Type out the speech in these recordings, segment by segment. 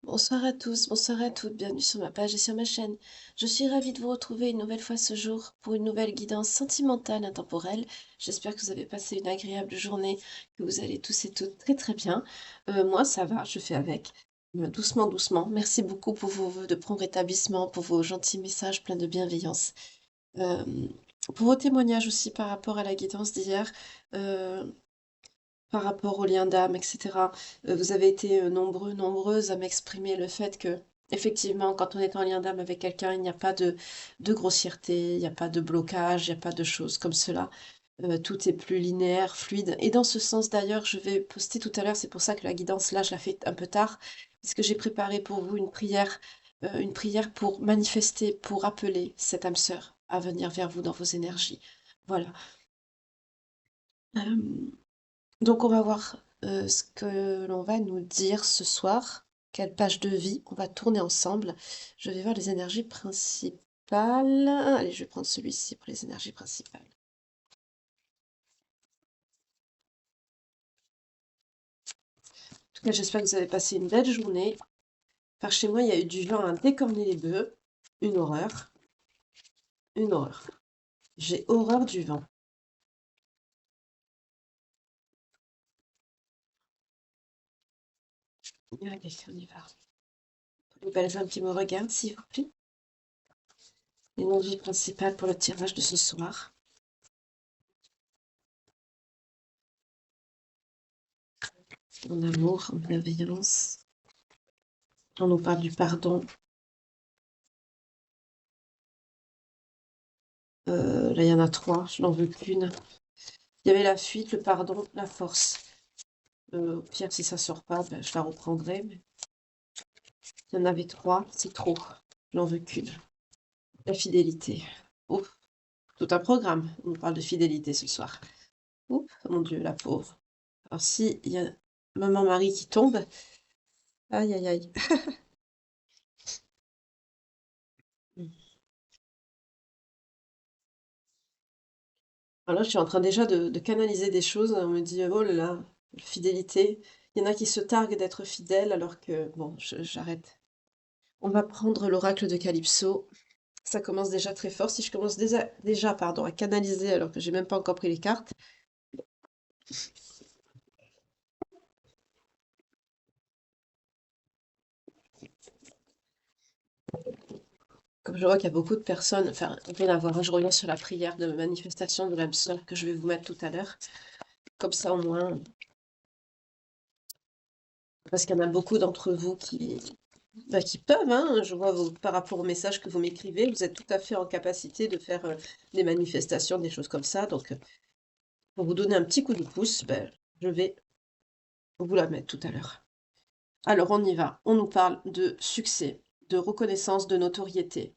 Bonsoir à tous, bonsoir à toutes, bienvenue sur ma page et sur ma chaîne. Je suis ravie de vous retrouver une nouvelle fois ce jour pour une nouvelle guidance sentimentale intemporelle. J'espère que vous avez passé une agréable journée, que vous allez tous et toutes très très bien. Moi ça va, je fais avec. Doucement, doucement. Merci beaucoup pour vos vœux de prompt rétablissement, pour vos gentils messages pleins de bienveillance. Euh, pour vos témoignages aussi par rapport à la guidance d'hier. euh, Par rapport aux liens d'âme, etc. Vous avez été nombreux, nombreuses à m'exprimer le fait que, effectivement, quand on est en lien d'âme avec quelqu'un, il n'y a pas de grossièreté, il n'y a pas de blocage, il n'y a pas de choses comme cela. Tout est plus linéaire, fluide. Et dans ce sens, d'ailleurs, je vais poster tout à l'heure, c'est pour ça que la guidance, là, je la fais un peu tard, parce que j'ai préparé pour vous une prière pour manifester, pour appeler cette âme sœur à venir vers vous dans vos énergies. Voilà. Euh, Donc on va voir ce que l'on va nous dire ce soir. Quelle page de vie on va tourner ensemble. Je vais voir les énergies principales. Allez, je vais prendre celui-ci pour les énergies principales. En tout cas, j'espère que vous avez passé une belle journée. Par chez moi, il y a eu du vent à décorner les bœufs. Une horreur. Une horreur. J'ai horreur du vent. Allez, on y va. Les belles âmes qui me regardent, s'il vous plaît. L'énergie principale pour le tirage de ce soir. En amour, en bienveillance. On nous parle du pardon. Là, il y en a trois, je n'en veux qu'une. Il y avait la fuite, le pardon, la force. Au pire, si ça sort pas, ben, je la reprendrai. Mais il y en avait trois, c'est trop. Je n'en veux qu'une. La fidélité. Ouf, tout un programme. On parle de fidélité ce soir. Ouf, mon Dieu, la pauvre. Alors si il y a maman Marie qui tombe, aïe aïe aïe. Alors là, je suis en train déjà de canaliser des choses. On me dit, oh là là, fidélité. Il y en a qui se targuent d'être fidèles alors que, bon, j'arrête. On va prendre l'oracle de Calypso. Ça commence déjà très fort. Si je commence déjà pardon, à canaliser alors que j'ai même pas encore pris les cartes. Comme je vois qu'il y a beaucoup de personnes, enfin, rien à voir, hein, je reviens sur la prière de manifestation de l'âme sœur que je vais vous mettre tout à l'heure. Comme ça, au moins, parce qu'il y en a beaucoup d'entre vous qui peuvent, hein, je vois par rapport au message que vous m'écrivez, vous êtes tout à fait en capacité de faire des manifestations, des choses comme ça. Donc, pour vous donner un petit coup de pouce, ben, je vais vous la mettre tout à l'heure. Alors, on y va. On nous parle de succès, de reconnaissance, de notoriété.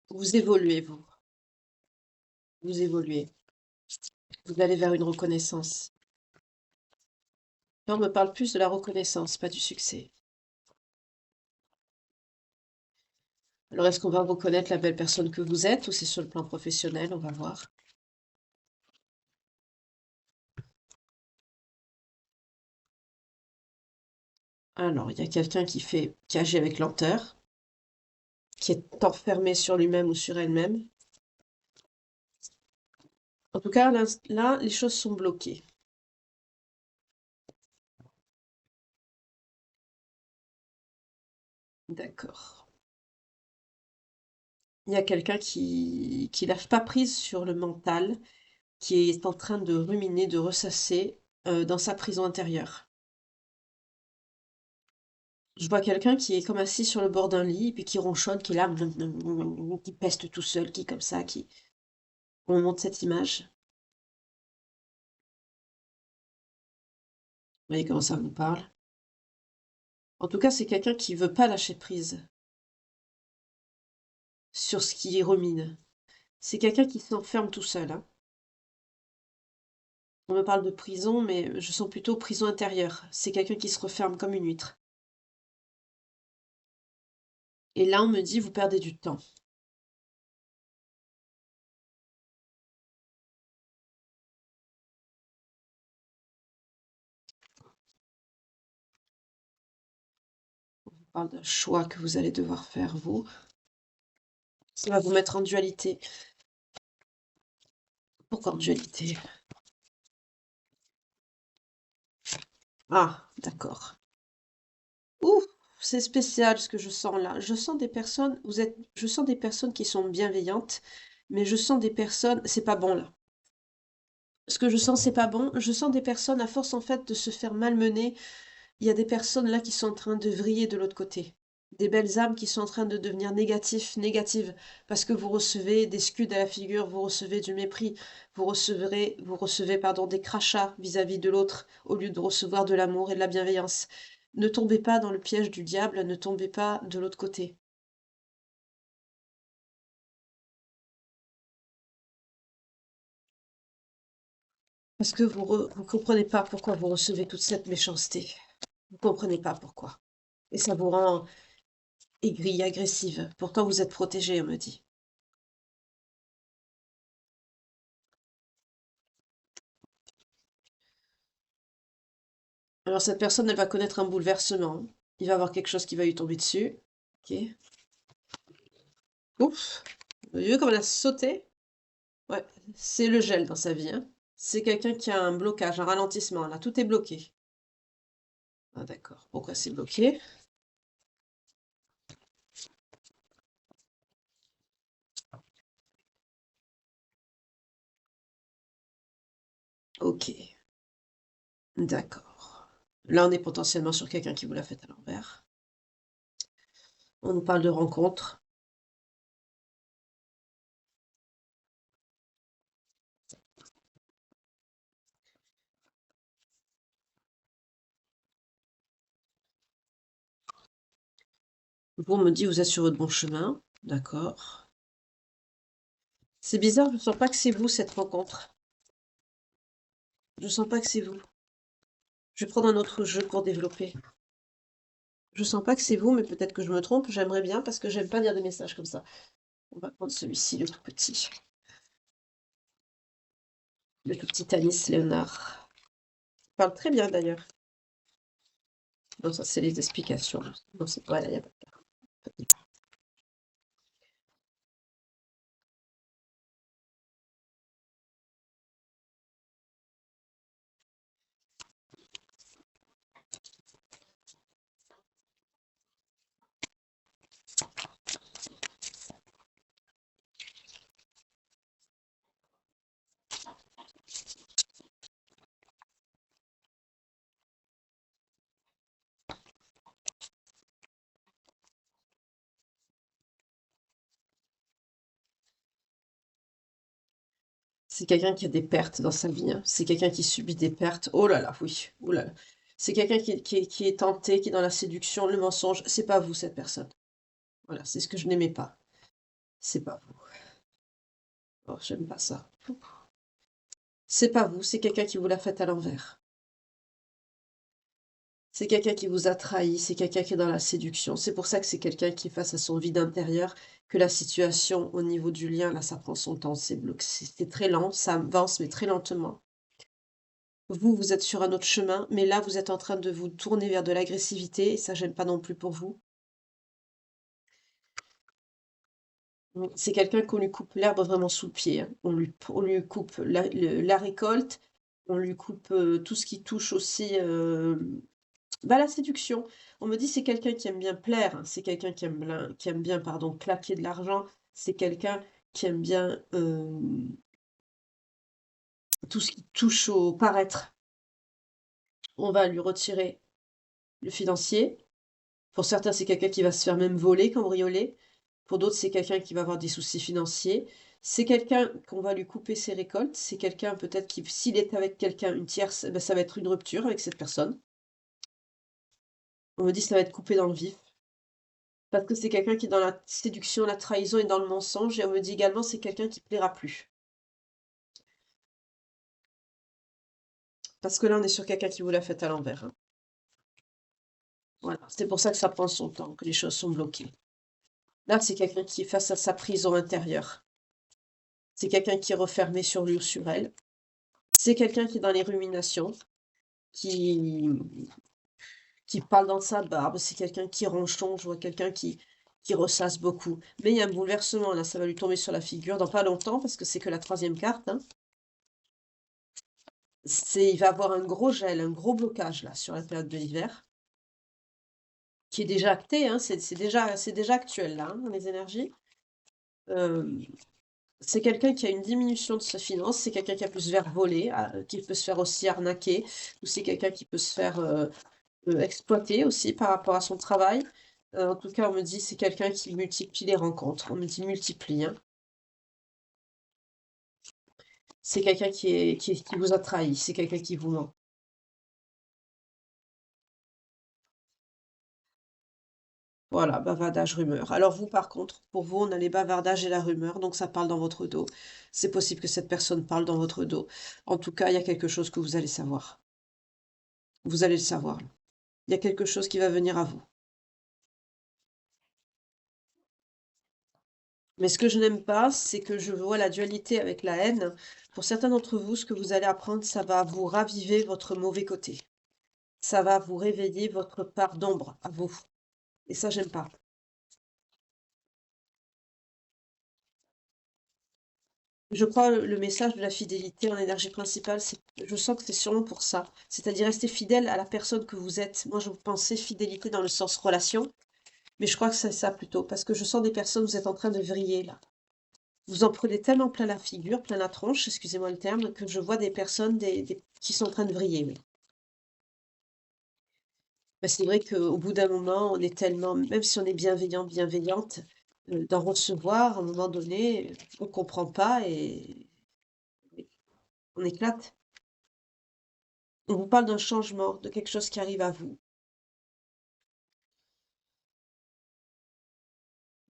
Vous évoluez, vous. Vous évoluez. Vous allez vers une reconnaissance. Là, on me parle plus de la reconnaissance, pas du succès. Alors, est-ce qu'on va reconnaître la belle personne que vous êtes ou c'est sur le plan professionnel? On va voir. Alors, il y a quelqu'un qui agit avec lenteur, qui est enfermé sur lui-même ou sur elle-même. En tout cas, là, les choses sont bloquées. D'accord. Il y a quelqu'un qui lâche pas prise sur le mental, qui est en train de ruminer, de ressasser dans sa prison intérieure. Je vois quelqu'un qui est comme assis sur le bord d'un lit, puis qui ronchonne, qui est là, qui peste tout seul, qui comme ça, qui... On montre cette image. Vous voyez comment ça vous parle? En tout cas, c'est quelqu'un qui veut pas lâcher prise sur ce qui rumine. C'est quelqu'un qui s'enferme tout seul, hein. On me parle de prison, mais je sens plutôt prison intérieure. C'est quelqu'un qui se referme comme une huître. Et là, on me dit, vous perdez du temps. parle d'un choix que vous allez devoir faire, vous. Ça va vous mettre en dualité. Pourquoi en dualité? Ah, d'accord. Ouf, c'est spécial ce que je sens là. Je sens des personnes, je sens des personnes qui sont bienveillantes, mais je sens des personnes, c'est pas bon là. Ce que je sens, c'est pas bon. Je sens des personnes, à force en fait de se faire malmener, il y a des personnes là qui sont en train de vriller de l'autre côté. Des belles âmes qui sont en train de devenir négatives, parce que vous recevez des scuds à la figure, vous recevez du mépris, vous recevez, pardon, des crachats vis-à-vis de l'autre, au lieu de recevoir de l'amour et de la bienveillance. Ne tombez pas dans le piège du diable, ne tombez pas de l'autre côté. Parce que vous comprenez pas pourquoi vous recevez toute cette méchanceté. Vous comprenez pas pourquoi. Et ça vous rend aigrie, agressive. Pourtant, vous êtes protégée, on me dit. Alors, cette personne, elle va connaître un bouleversement. Il va y avoir quelque chose qui va lui tomber dessus. Ok. Ouf. Vous avez vu comme elle a sauté? Ouais, c'est le gel dans sa vie, hein. C'est quelqu'un qui a un blocage, un ralentissement. Là, tout est bloqué. Ah, d'accord. Pourquoi c'est bloqué? Ok. D'accord. Là, on est potentiellement sur quelqu'un qui vous l'a fait à l'envers. On nous parle de rencontre. Vous, on me dit vous êtes sur votre bon chemin. D'accord. C'est bizarre, je ne sens pas que c'est vous, cette rencontre. Je ne sens pas que c'est vous. Je vais prendre un autre jeu pour développer. Je sens pas que c'est vous, mais peut-être que je me trompe. J'aimerais bien parce que j'aime pas lire des messages comme ça. On va prendre celui-ci, le tout petit. Le tout petit Anis Léonard. Il parle très bien d'ailleurs. Non, ça c'est les explications. Non, c'est pas, il y a pas de carte. C'est quelqu'un qui a des pertes dans sa vie, hein. C'est quelqu'un qui subit des pertes. Oh là là, oui. Oh là là. C'est quelqu'un qui est tenté, qui est dans la séduction, le mensonge. C'est pas vous, cette personne. Voilà, c'est ce que je n'aimais pas. C'est pas vous. Oh, j'aime pas ça. C'est pas vous, c'est quelqu'un qui vous l'a fait à l'envers. C'est quelqu'un qui vous a trahi, c'est quelqu'un qui est dans la séduction. C'est pour ça que c'est quelqu'un qui est face à son vide intérieur, que la situation au niveau du lien, là, ça prend son temps, c'est bloqué, c'est très lent, ça avance, mais très lentement. Vous, vous êtes sur un autre chemin, mais là, vous êtes en train de vous tourner vers de l'agressivité, et ça, j'aime pas non plus pour vous. C'est quelqu'un qu'on lui coupe l'herbe vraiment sous le pied, hein. On lui coupe la récolte, on lui coupe tout ce qui touche aussi bah, la séduction. On me dit c'est quelqu'un qui aime bien plaire, hein. C'est quelqu'un qui aime bien, pardon, claquer de l'argent. C'est quelqu'un qui aime bien tout ce qui touche au paraître. On va lui retirer le financier. Pour certains, c'est quelqu'un qui va se faire même voler, cambrioler. Pour d'autres, c'est quelqu'un qui va avoir des soucis financiers. C'est quelqu'un qu'on va lui couper ses récoltes. C'est quelqu'un peut-être qui, s'il est avec quelqu'un, une tierce, eh ben, ça va être une rupture avec cette personne. On me dit ça va être coupé dans le vif. Parce que c'est quelqu'un qui est dans la séduction, la trahison et dans le mensonge. Et on me dit également c'est quelqu'un qui plaira plus. Parce que là, on est sur quelqu'un qui vous l'a fait à l'envers, hein. Voilà. C'est pour ça que ça prend son temps, que les choses sont bloquées. Là, c'est quelqu'un qui est face à sa prison intérieure. C'est quelqu'un qui est refermé sur lui ou sur elle. C'est quelqu'un qui est dans les ruminations, qui, qui parle dans sa barbe, c'est quelqu'un qui ronchonne, je vois quelqu'un qui ressasse beaucoup. Mais il y a un bouleversement là, ça va lui tomber sur la figure dans pas longtemps parce que c'est que la troisième carte, hein. Il va avoir un gros gel, un gros blocage là sur la période de l'hiver, qui est déjà acté, hein, c'est déjà actuel là, hein, dans les énergies. Euh, c'est quelqu'un qui a une diminution de sa finance, c'est quelqu'un qui a pu se faire voler, qui peut se faire aussi arnaquer, ou c'est quelqu'un qui peut se faire exploiter aussi par rapport à son travail. En tout cas, on me dit c'est quelqu'un qui multiplie les rencontres. On me dit multiplie, hein. C'est quelqu'un qui vous a trahi, c'est quelqu'un qui vous ment. Voilà, bavardage, rumeur. Alors vous, par contre, pour vous, on a les bavardages et la rumeur, donc ça parle dans votre dos. C'est possible que cette personne parle dans votre dos. En tout cas, il y a quelque chose que vous allez savoir. Vous allez le savoir. Il y a quelque chose qui va venir à vous. Mais ce que je n'aime pas, c'est que je vois la dualité avec la haine. Pour certains d'entre vous, ce que vous allez apprendre, ça va vous raviver votre mauvais côté. Ça va vous réveiller votre part d'ombre à vous. Et ça, j'aime pas. Je crois le message de la fidélité en énergie principale, je sens que c'est sûrement pour ça. C'est-à-dire rester fidèle à la personne que vous êtes. Moi, je pensais fidélité dans le sens relation, mais je crois que c'est ça plutôt, parce que je sens des personnes, vous êtes en train de vriller là. Vous en prenez tellement plein la figure, plein la tronche, excusez-moi le terme, que je vois des personnes qui sont en train de vriller, oui. Bah, c'est vrai qu'au bout d'un moment, on est tellement, même si on est bienveillant, bienveillante, d'en recevoir, à un moment donné, on comprend pas et on éclate. On vous parle d'un changement, de quelque chose qui arrive à vous.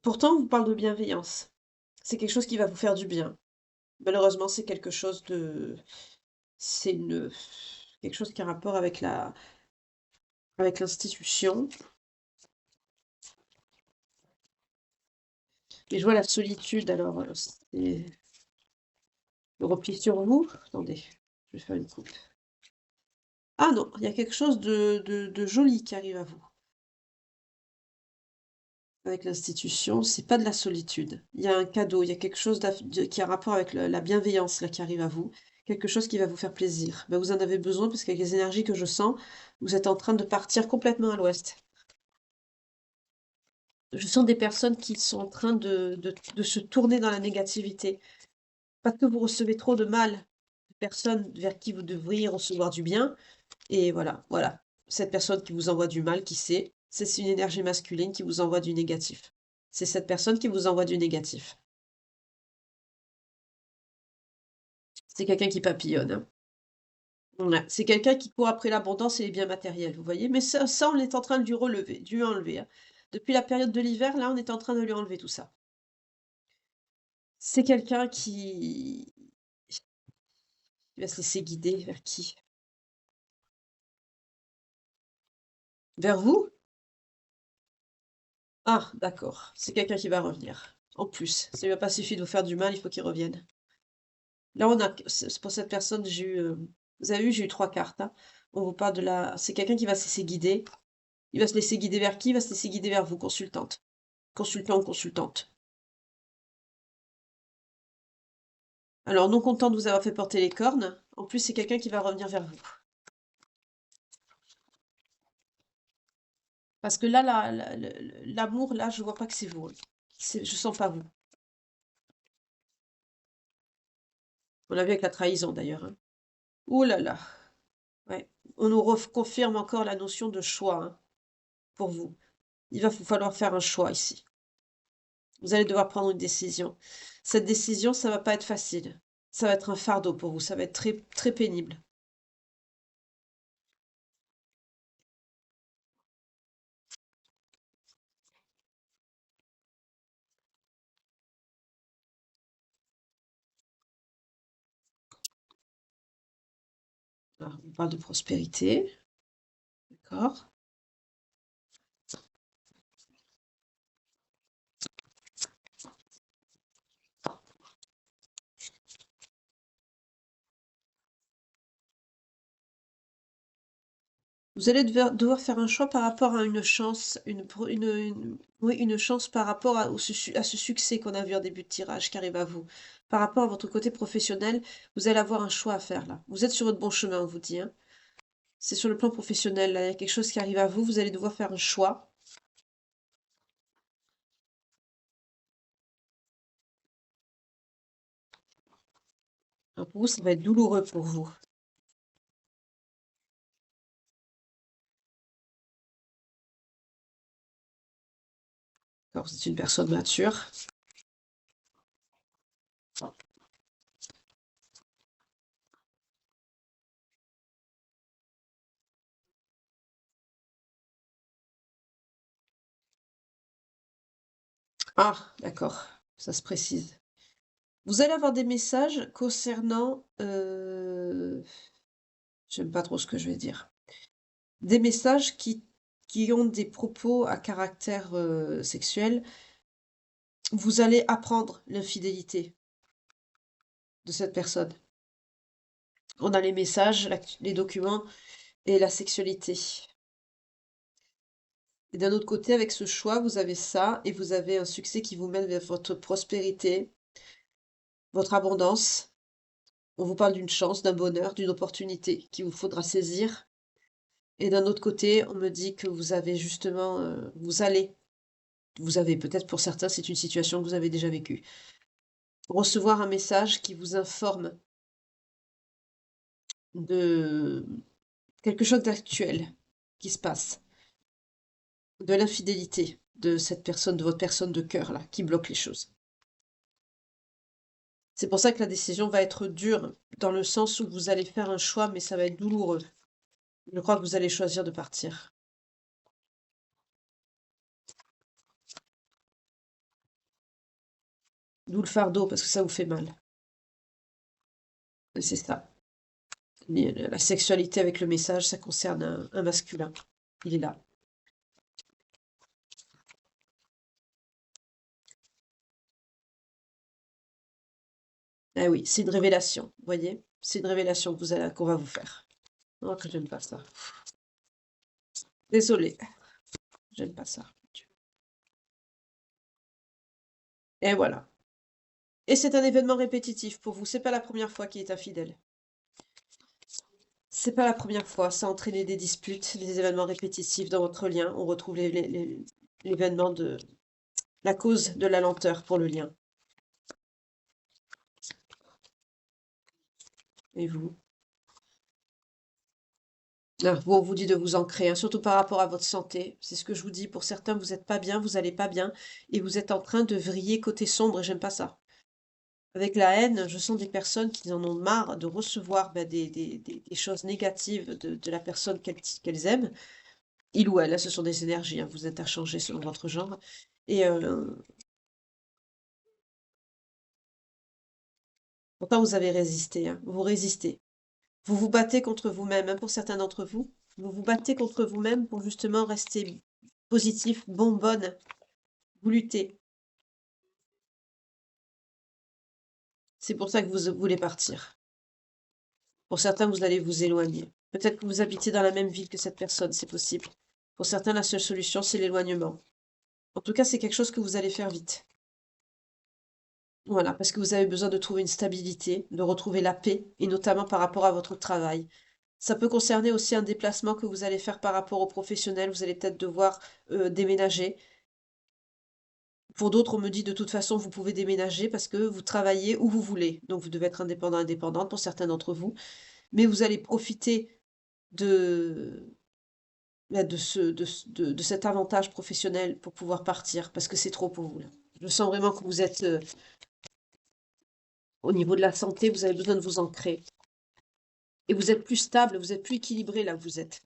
Pourtant, on vous parle de bienveillance. C'est quelque chose qui va vous faire du bien. Malheureusement, c'est quelque chose de, c'est une, quelque chose qui a rapport avec avec l'institution. Et je vois la solitude, alors c'est le repli sur vous. Attendez, je vais faire une coupe. Ah non, il y a quelque chose de joli qui arrive à vous. Avec l'institution, c'est pas de la solitude. Il y a un cadeau, il y a quelque chose qui a rapport avec la bienveillance là qui arrive à vous. Quelque chose qui va vous faire plaisir. Ben, vous en avez besoin parce qu'avec les énergies que je sens, vous êtes en train de partir complètement à l'ouest. Je sens des personnes qui sont en train de se tourner dans la négativité. Parce que vous recevez trop de mal de personnes vers qui vous devriez recevoir du bien. Et voilà, voilà. Cette personne qui vous envoie du mal, qui sait, c'est une énergie masculine qui vous envoie du négatif. C'est cette personne qui vous envoie du négatif. C'est quelqu'un qui papillonne, hein. Ouais, c'est quelqu'un qui court après l'abondance et les biens matériels, vous voyez? Mais ça, on est en train de lui enlever, hein. Depuis la période de l'hiver, là, on est en train de lui enlever tout ça. C'est quelqu'un qui va se laisser guider vers qui? Vers vous? Ah, d'accord. C'est quelqu'un qui va revenir. En plus, ça lui a pas suffi de vous faire du mal, il faut qu'il revienne. Là, c'est pour cette personne, vous avez vu, j'ai eu 3 cartes, hein. On vous parle c'est quelqu'un qui va se laisser guider. Il va se laisser guider vers qui? Il va se laisser guider vers vous, consultante. Consultant ou consultante. Alors, non content de vous avoir fait porter les cornes, en plus, c'est quelqu'un qui va revenir vers vous. Parce que là, l'amour, là, je vois pas que c'est vous, hein. Je sens pas vous. On l'a vu avec la trahison, d'ailleurs, hein. Ouh là là. Ouais. On nous confirme encore la notion de choix, hein, pour vous. Il va vous falloir faire un choix ici. Vous allez devoir prendre une décision. Cette décision, ça va pas être facile. Ça va être un fardeau pour vous. Ça va être très, très pénible. Alors, on parle de prospérité. D'accord. Vous allez devoir faire un choix par rapport à une chance, oui, une chance par rapport à ce succès qu'on a vu en début de tirage qui arrive à vous. Par rapport à votre côté professionnel, vous allez avoir un choix à faire là. Vous êtes sur votre bon chemin, on vous dit, hein. C'est sur le plan professionnel, là, il y a quelque chose qui arrive à vous, vous allez devoir faire un choix. Alors, pour vous, ça va être douloureux pour vous. Alors, vous êtes une personne mature. Ah, d'accord, ça se précise. Vous allez avoir des messages concernant, j'aime pas trop ce que je vais dire. Des messages qui ont des propos à caractère sexuel. Vous allez apprendre l'infidélité de cette personne. On a les messages, les documents et la sexualité. Et d'un autre côté, avec ce choix, vous avez ça et vous avez un succès qui vous mène vers votre prospérité, votre abondance. On vous parle d'une chance, d'un bonheur, d'une opportunité qu'il vous faudra saisir. Et d'un autre côté, on me dit que vous avez justement, vous avez peut-être pour certains, c'est une situation que vous avez déjà vécue. Recevoir un message qui vous informe de quelque chose d'actuel qui se passe, de l'infidélité de cette personne, de votre personne de cœur là, qui bloque les choses. C'est pour ça que la décision va être dure, dans le sens où vous allez faire un choix, mais ça va être douloureux. Je crois que vous allez choisir de partir. D'où le fardeau, parce que ça vous fait mal. Et c'est ça. La sexualité avec le message, ça concerne un masculin. Il est là. Ah oui, c'est une révélation, vous voyez? C'est une révélation qu'on va vous faire. Oh, que j'aime pas ça. Désolée, j'aime pas ça. Et voilà. Et c'est un événement répétitif pour vous. C'est pas la première fois qu'il est infidèle. C'est pas la première fois. Ça a entraîné des disputes, des événements répétitifs dans votre lien. On retrouve l'événement de la cause de la lenteur pour le lien. Et vous? Ah, bon, on vous dit de vous ancrer, hein, surtout par rapport à votre santé. C'est ce que je vous dis. Pour certains, vous n'êtes pas bien, vous allez pas bien, et vous êtes en train de vriller côté sombre, et j'aime pas ça. Avec la haine, je sens des personnes qui en ont marre de recevoir des choses négatives de la personne qu'elles aiment. Il ou elle, là, ce sont des énergies, hein, vous interchangez selon votre genre. Et pourtant, vous avez résisté, hein, vous résistez. Vous vous battez contre vous-même, hein, pour certains d'entre vous. Vous vous battez contre vous-même pour justement rester positif, bonne. Vous luttez. C'est pour ça que vous voulez partir. Pour certains, vous allez vous éloigner. Peut-être que vous habitez dans la même ville que cette personne, c'est possible. Pour certains, la seule solution, c'est l'éloignement. En tout cas, c'est quelque chose que vous allez faire vite. Voilà, parce que vous avez besoin de trouver une stabilité, de retrouver la paix, et notamment par rapport à votre travail. Ça peut concerner aussi un déplacement que vous allez faire par rapport aux professionnels. Vous allez peut-être devoir déménager. Pour d'autres, on me dit de toute façon, vous pouvez déménager parce que vous travaillez où vous voulez. Donc, vous devez être indépendant, indépendante pour certains d'entre vous. Mais vous allez profiter de, bah, de cet avantage professionnel pour pouvoir partir parce que c'est trop pour vous, là. Je sens vraiment que vous êtes, au niveau de la santé, vous avez besoin de vous ancrer. Et vous êtes plus stable, vous êtes plus équilibré là où vous êtes.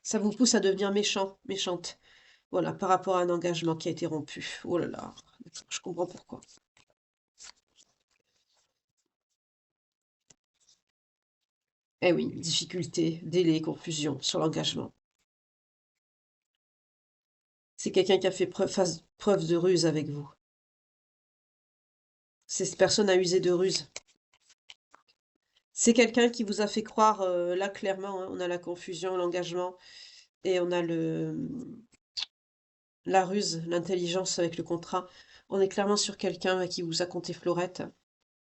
Ça vous pousse à devenir méchant, méchante. Voilà, par rapport à un engagement qui a été rompu. Oh là là, je comprends pourquoi. Eh oui, difficulté, délai, confusion sur l'engagement. C'est quelqu'un qui a fait preuve de ruse avec vous. Cette personne a usé de ruse. C'est quelqu'un qui vous a fait croire, là clairement, hein, on a la confusion, l'engagement et on a la ruse, l'intelligence avec le contrat. On est clairement sur quelqu'un à qui vous a conté Fleurette.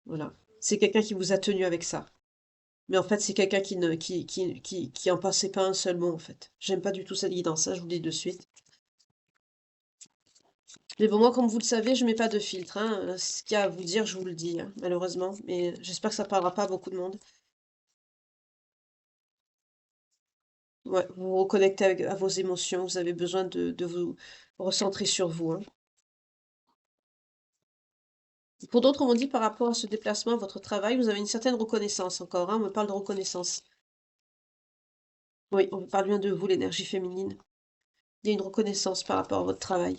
Voilà. C'est quelqu'un qui vous a tenu avec ça. Mais en fait, c'est quelqu'un qui ne qui en pensait pas un seul mot, en fait. J'aime pas du tout cette guidance, ça, je vous le dis de suite. Mais bon, moi, comme vous le savez, je mets pas de filtre, hein. Ce qu'il y a à vous dire, je vous le dis, hein, malheureusement. Mais j'espère que ça parlera pas à beaucoup de monde. Ouais, vous vous reconnectez à vos émotions, vous avez besoin de vous recentrer sur vous, hein. Pour d'autres, on m'a dit par rapport à ce déplacement, à votre travail, vous avez une certaine reconnaissance encore, hein. On me parle de reconnaissance. Oui, on me parle bien de vous, l'énergie féminine. Il y a une reconnaissance par rapport à votre travail.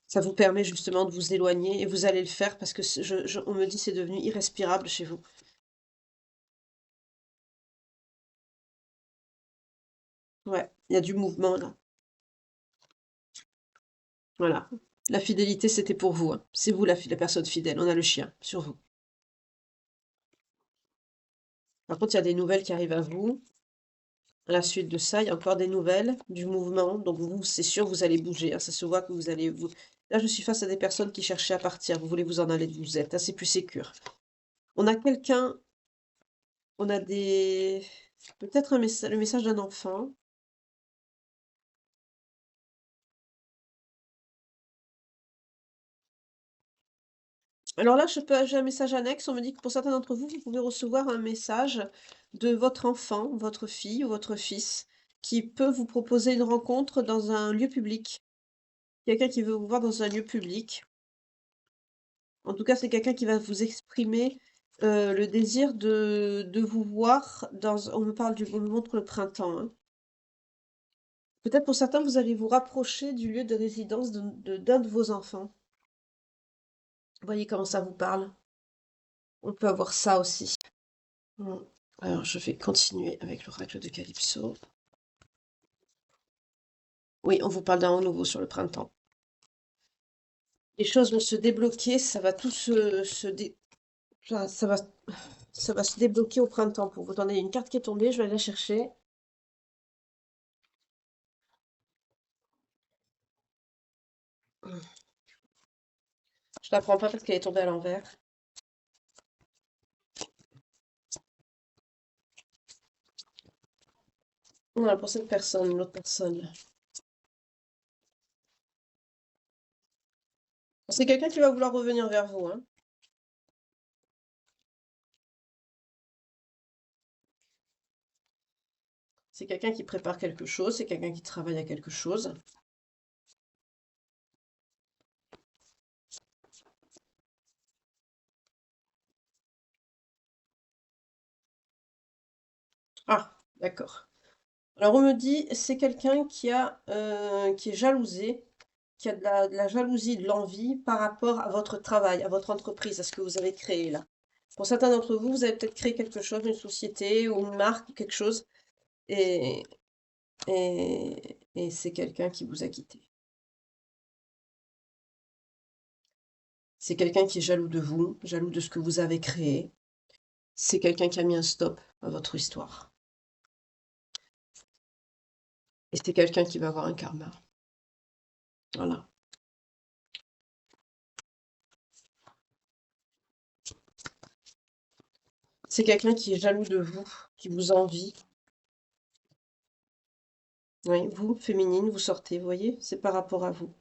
Ça vous permet justement de vous éloigner et vous allez le faire parce que on me dit c'est devenu irrespirable chez vous. Ouais, il y a du mouvement là. Voilà. La fidélité, c'était pour vous, hein. C'est vous la personne fidèle. On a le chien sur vous. Par contre, il y a des nouvelles qui arrivent à vous. À la suite de ça, il y a encore des nouvelles, du mouvement. Donc vous, c'est sûr, vous allez bouger, hein. Ça se voit que vous allez vous. Là, je suis face à des personnes qui cherchaient à partir. Vous voulez vous en aller d'où vous êtes. Là, c'est plus sécure. On a quelqu'un. On a des. Peut-être un message, le message d'un enfant. Alors là, j'ai un message annexe. On me dit que pour certains d'entre vous, vous pouvez recevoir un message de votre enfant, votre fille ou votre fils, qui peut vous proposer une rencontre dans un lieu public. Quelqu'un qui veut vous voir dans un lieu public. En tout cas, c'est quelqu'un qui va vous exprimer le désir de vous voir dans. On me montre le printemps, hein. Peut-être pour certains, vous allez vous rapprocher du lieu de résidence d'un de vos enfants. Voyez comment ça vous parle. On peut avoir ça aussi. Mm. Alors, je vais continuer avec l'oracle de Calypso. Oui, on vous parle d'un renouveau sur le printemps. Les choses vont se débloquer, ça va tout ça va se débloquer au printemps pour vous. Attendez, il y a une carte qui est tombée, je vais aller la chercher. Je la prends pas parce qu'elle est tombée à l'envers. Voilà, pour cette personne, l'autre personne. C'est quelqu'un qui va vouloir revenir vers vous, hein. C'est quelqu'un qui prépare quelque chose, c'est quelqu'un qui travaille à quelque chose. Ah, d'accord. Alors on me dit, c'est quelqu'un qui est jalousé, qui a de la jalousie, de l'envie par rapport à votre travail, à votre entreprise, à ce que vous avez créé là. Pour certains d'entre vous, vous avez peut-être créé quelque chose, une société ou une marque, quelque chose, et, et c'est quelqu'un qui vous a quitté. C'est quelqu'un qui est jaloux de vous, jaloux de ce que vous avez créé. C'est quelqu'un qui a mis un stop à votre histoire. Et c'est quelqu'un qui va avoir un karma. Voilà. C'est quelqu'un qui est jaloux de vous, qui vous envie. Oui, vous, féminine, vous sortez, vous voyez, c'est par rapport à vous.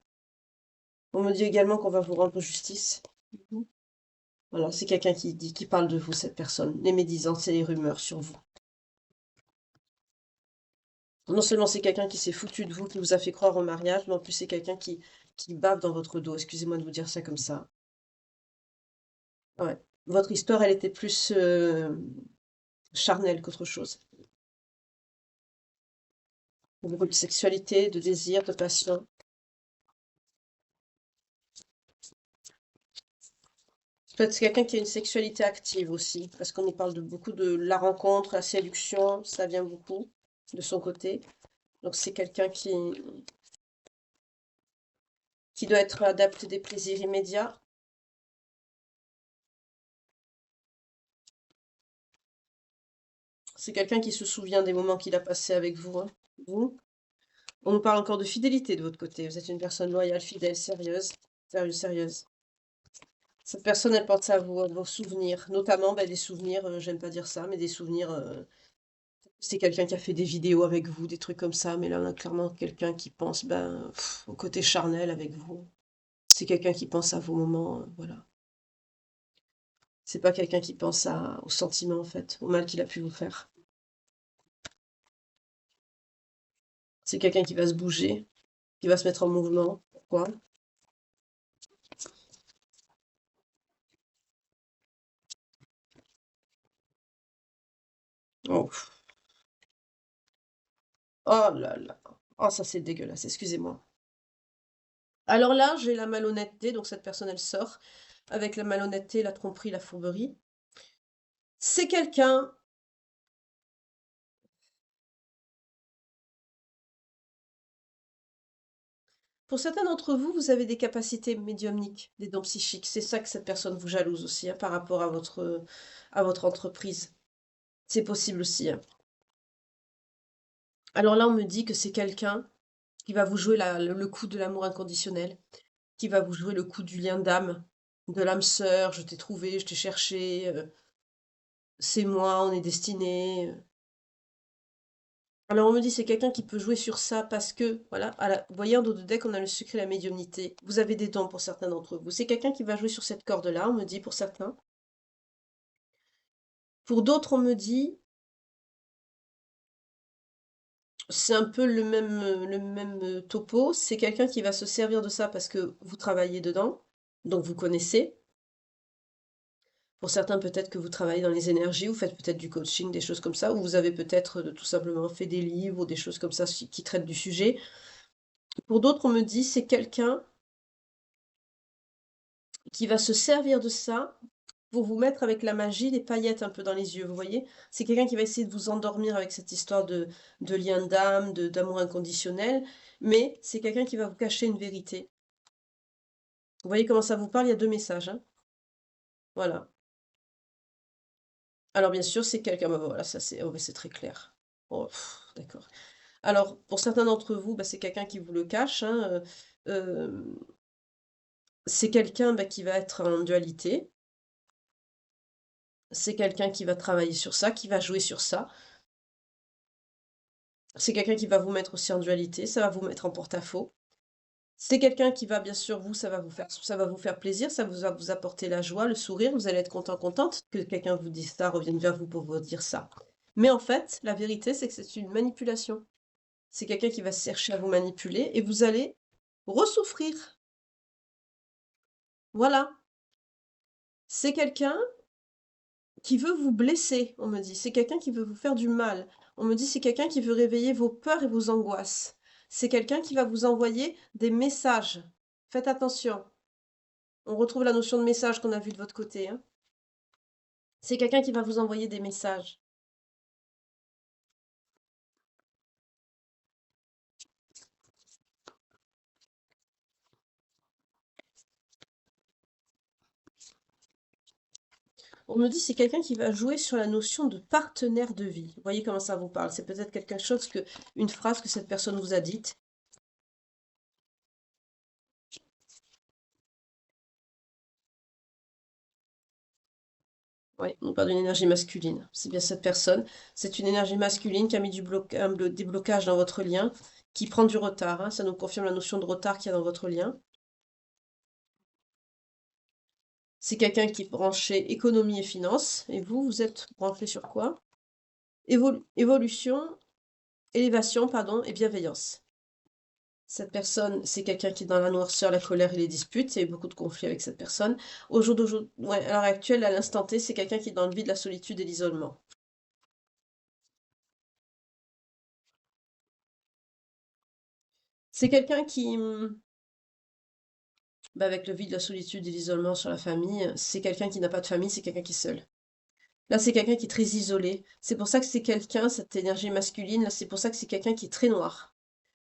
On me dit également qu'on va vous rendre justice. Mhm. Voilà, c'est quelqu'un qui parle de vous, cette personne. Les médisances et les rumeurs sur vous. Non seulement c'est quelqu'un qui s'est foutu de vous, qui vous a fait croire au mariage, mais en plus c'est quelqu'un qui bave dans votre dos. Excusez-moi de vous dire ça comme ça. Ouais. Votre histoire, elle était plus charnelle qu'autre chose. Beaucoup de sexualité, de désir, de passion. Peut-être quelqu'un qui a une sexualité active aussi, parce qu'on y parle de beaucoup de la rencontre, la séduction, ça vient beaucoup de son côté. Donc c'est quelqu'un qui doit être adepte des plaisirs immédiats. C'est quelqu'un qui se souvient des moments qu'il a passés avec vous, hein. Vous. On nous parle encore de fidélité de votre côté. Vous êtes une personne loyale, fidèle, sérieuse. Sérieuse, sérieuse. Cette personne, elle pense à vous, à vos souvenirs. Notamment, ben, des souvenirs, j'aime pas dire ça, mais des souvenirs. C'est quelqu'un qui a fait des vidéos avec vous, des trucs comme ça. Mais là, on a clairement quelqu'un qui pense ben, au côté charnel avec vous. C'est quelqu'un qui pense à vos moments, voilà. C'est pas quelqu'un qui pense aux sentiments, en fait, au mal qu'il a pu vous faire. C'est quelqu'un qui va se bouger, qui va se mettre en mouvement. Pourquoi? Oh. Oh là là. Oh, ça c'est dégueulasse, excusez-moi. Alors là, j'ai la malhonnêteté, donc cette personne, elle sort avec la malhonnêteté, la tromperie, la fourberie. C'est quelqu'un. Pour certains d'entre vous, vous avez des capacités médiumniques, des dons psychiques. C'est ça que cette personne vous jalouse aussi, hein, par rapport à votre entreprise. C'est possible aussi, hein. Alors là, on me dit que c'est quelqu'un qui va vous jouer le coup de l'amour inconditionnel, qui va vous jouer le coup du lien d'âme, de l'âme sœur, je t'ai trouvé, je t'ai cherché, c'est moi, on est destinés. Alors on me dit c'est quelqu'un qui peut jouer sur ça parce que, voilà, vous voyez en dos de deck, on a le secret de la médiumnité. Vous avez des dons pour certains d'entre vous. C'est quelqu'un qui va jouer sur cette corde-là, on me dit pour certains. Pour d'autres, on me dit, c'est un peu le même topo, c'est quelqu'un qui va se servir de ça parce que vous travaillez dedans, donc vous connaissez. Pour certains, peut-être que vous travaillez dans les énergies, vous faites peut-être du coaching, des choses comme ça, ou vous avez peut-être tout simplement fait des livres ou des choses comme ça qui traitent du sujet. Pour d'autres, on me dit, c'est quelqu'un qui va se servir de ça pour vous mettre avec la magie, les paillettes un peu dans les yeux, vous voyez? C'est quelqu'un qui va essayer de vous endormir avec cette histoire de lien d'âme, d'amour inconditionnel, mais c'est quelqu'un qui va vous cacher une vérité. Vous voyez comment ça vous parle? Il y a deux messages, hein. Voilà. Alors bien sûr, c'est quelqu'un, bah voilà, ça c'est oh, bah, c'est très clair. Oh, d'accord. Alors, pour certains d'entre vous, bah, c'est quelqu'un qui vous le cache, hein, c'est quelqu'un, bah, qui va être en dualité. C'est quelqu'un qui va travailler sur ça, qui va jouer sur ça. C'est quelqu'un qui va vous mettre aussi en dualité, ça va vous mettre en porte-à-faux. C'est quelqu'un qui va, bien sûr, ça va vous faire plaisir, ça va vous apporter la joie, le sourire, vous allez être content, contente que quelqu'un vous dise ça, revienne vers vous pour vous dire ça. Mais en fait, la vérité, c'est que c'est une manipulation. C'est quelqu'un qui va chercher à vous manipuler et vous allez ressouffrir. Voilà. C'est quelqu'un qui veut vous blesser, on me dit. C'est quelqu'un qui veut vous faire du mal. On me dit c'est quelqu'un qui veut réveiller vos peurs et vos angoisses. C'est quelqu'un qui va vous envoyer des messages. Faites attention. On retrouve la notion de message qu'on a vu de votre côté, hein. C'est quelqu'un qui va vous envoyer des messages. On me dit c'est quelqu'un qui va jouer sur la notion de partenaire de vie. Vous voyez comment ça vous parle? C'est peut-être quelque chose une phrase que cette personne vous a dite. Oui, on parle d'une énergie masculine. C'est bien cette personne. C'est une énergie masculine qui a mis des blocages dans votre lien, qui prend du retard, hein. Ça nous confirme la notion de retard qu'il y a dans votre lien. C'est quelqu'un qui est branché économie et finance. Et vous, vous êtes branché sur quoi? Évolution, élévation, pardon, et bienveillance. Cette personne, c'est quelqu'un qui est dans la noirceur, la colère et les disputes. Il y a eu beaucoup de conflits avec cette personne. Au jour d'aujourd'hui, ouais, à l'heure actuelle, à l'instant T, c'est quelqu'un qui est dans le vide, la solitude et l'isolement. C'est quelqu'un qui, bah, avec le vide, la solitude et l'isolement sur la famille, c'est quelqu'un qui n'a pas de famille, c'est quelqu'un qui est seul. Là, c'est quelqu'un qui est très isolé. C'est pour ça que c'est quelqu'un, cette énergie masculine, là, c'est pour ça que c'est quelqu'un qui est très noir,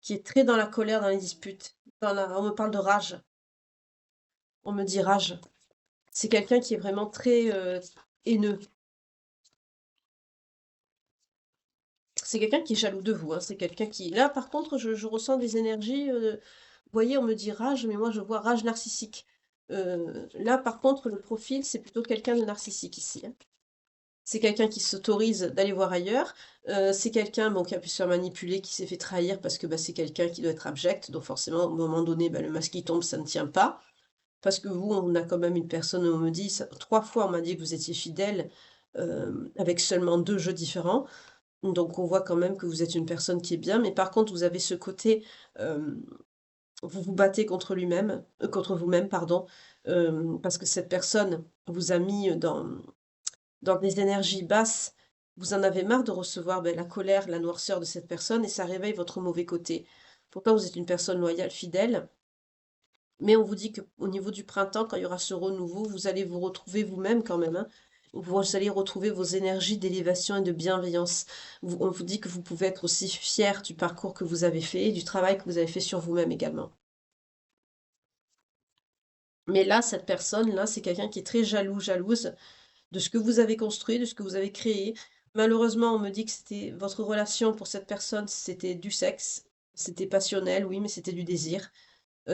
qui est très dans la colère, dans les disputes. On me parle de rage. On me dit rage. C'est quelqu'un qui est vraiment très haineux. C'est quelqu'un qui est jaloux de vous, hein. C'est quelqu'un qui là, par contre, je ressens des énergies, vous voyez, on me dit rage, mais moi je vois rage narcissique. Là, par contre, le profil, c'est plutôt quelqu'un de narcissique ici, hein. C'est quelqu'un qui s'autorise d'aller voir ailleurs. C'est quelqu'un, bon, qui a pu se faire manipuler, qui s'est fait trahir parce que, bah, c'est quelqu'un qui doit être abject. Donc forcément, au moment donné, bah, le masque qui tombe, ça ne tient pas. Parce que vous, on a quand même une personne, on me dit, 3 fois on m'a dit que vous étiez fidèle, avec seulement 2 jeux différents. Donc on voit quand même que vous êtes une personne qui est bien, mais par contre, vous avez ce côté, vous vous battez contre lui-même, contre vous-même, pardon, parce que cette personne vous a mis dans des énergies basses. Vous en avez marre de recevoir, beh, la colère, la noirceur de cette personne et ça réveille votre mauvais côté. Pourtant, vous êtes une personne loyale, fidèle, mais on vous dit qu'au niveau du printemps, quand il y aura ce renouveau, vous allez vous retrouver vous-même quand même, hein. Vous allez retrouver vos énergies d'élévation et de bienveillance. On vous dit que vous pouvez être aussi fier du parcours que vous avez fait et du travail que vous avez fait sur vous-même également. Mais là, cette personne-là, c'est quelqu'un qui est très jaloux, jalouse de ce que vous avez construit, de ce que vous avez créé. Malheureusement, on me dit que c'était votre relation pour cette personne, c'était du sexe, c'était passionnel, oui, mais c'était du désir.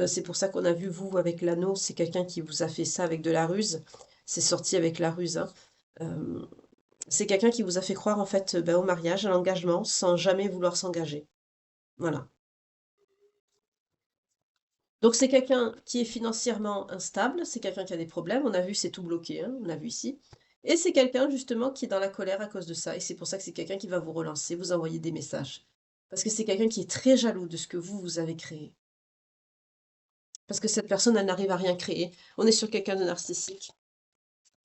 C'est pour ça qu'on a vu vous avec l'anneau, c'est quelqu'un qui vous a fait ça avec de la ruse. C'est sorti avec la ruse, hein. Euh, c'est quelqu'un qui vous a fait croire en fait ben, au mariage, à l'engagement, sans jamais vouloir s'engager. Voilà. Donc c'est quelqu'un qui est financièrement instable, c'est quelqu'un qui a des problèmes, on a vu c'est tout bloqué, hein, on a vu ici. Et c'est quelqu'un justement qui est dans la colère à cause de ça, et c'est pour ça que c'est quelqu'un qui va vous relancer, vous envoyer des messages. Parce que c'est quelqu'un qui est très jaloux de ce que vous avez créé. Parce que cette personne, elle n'arrive à rien créer. On est sur quelqu'un de narcissique.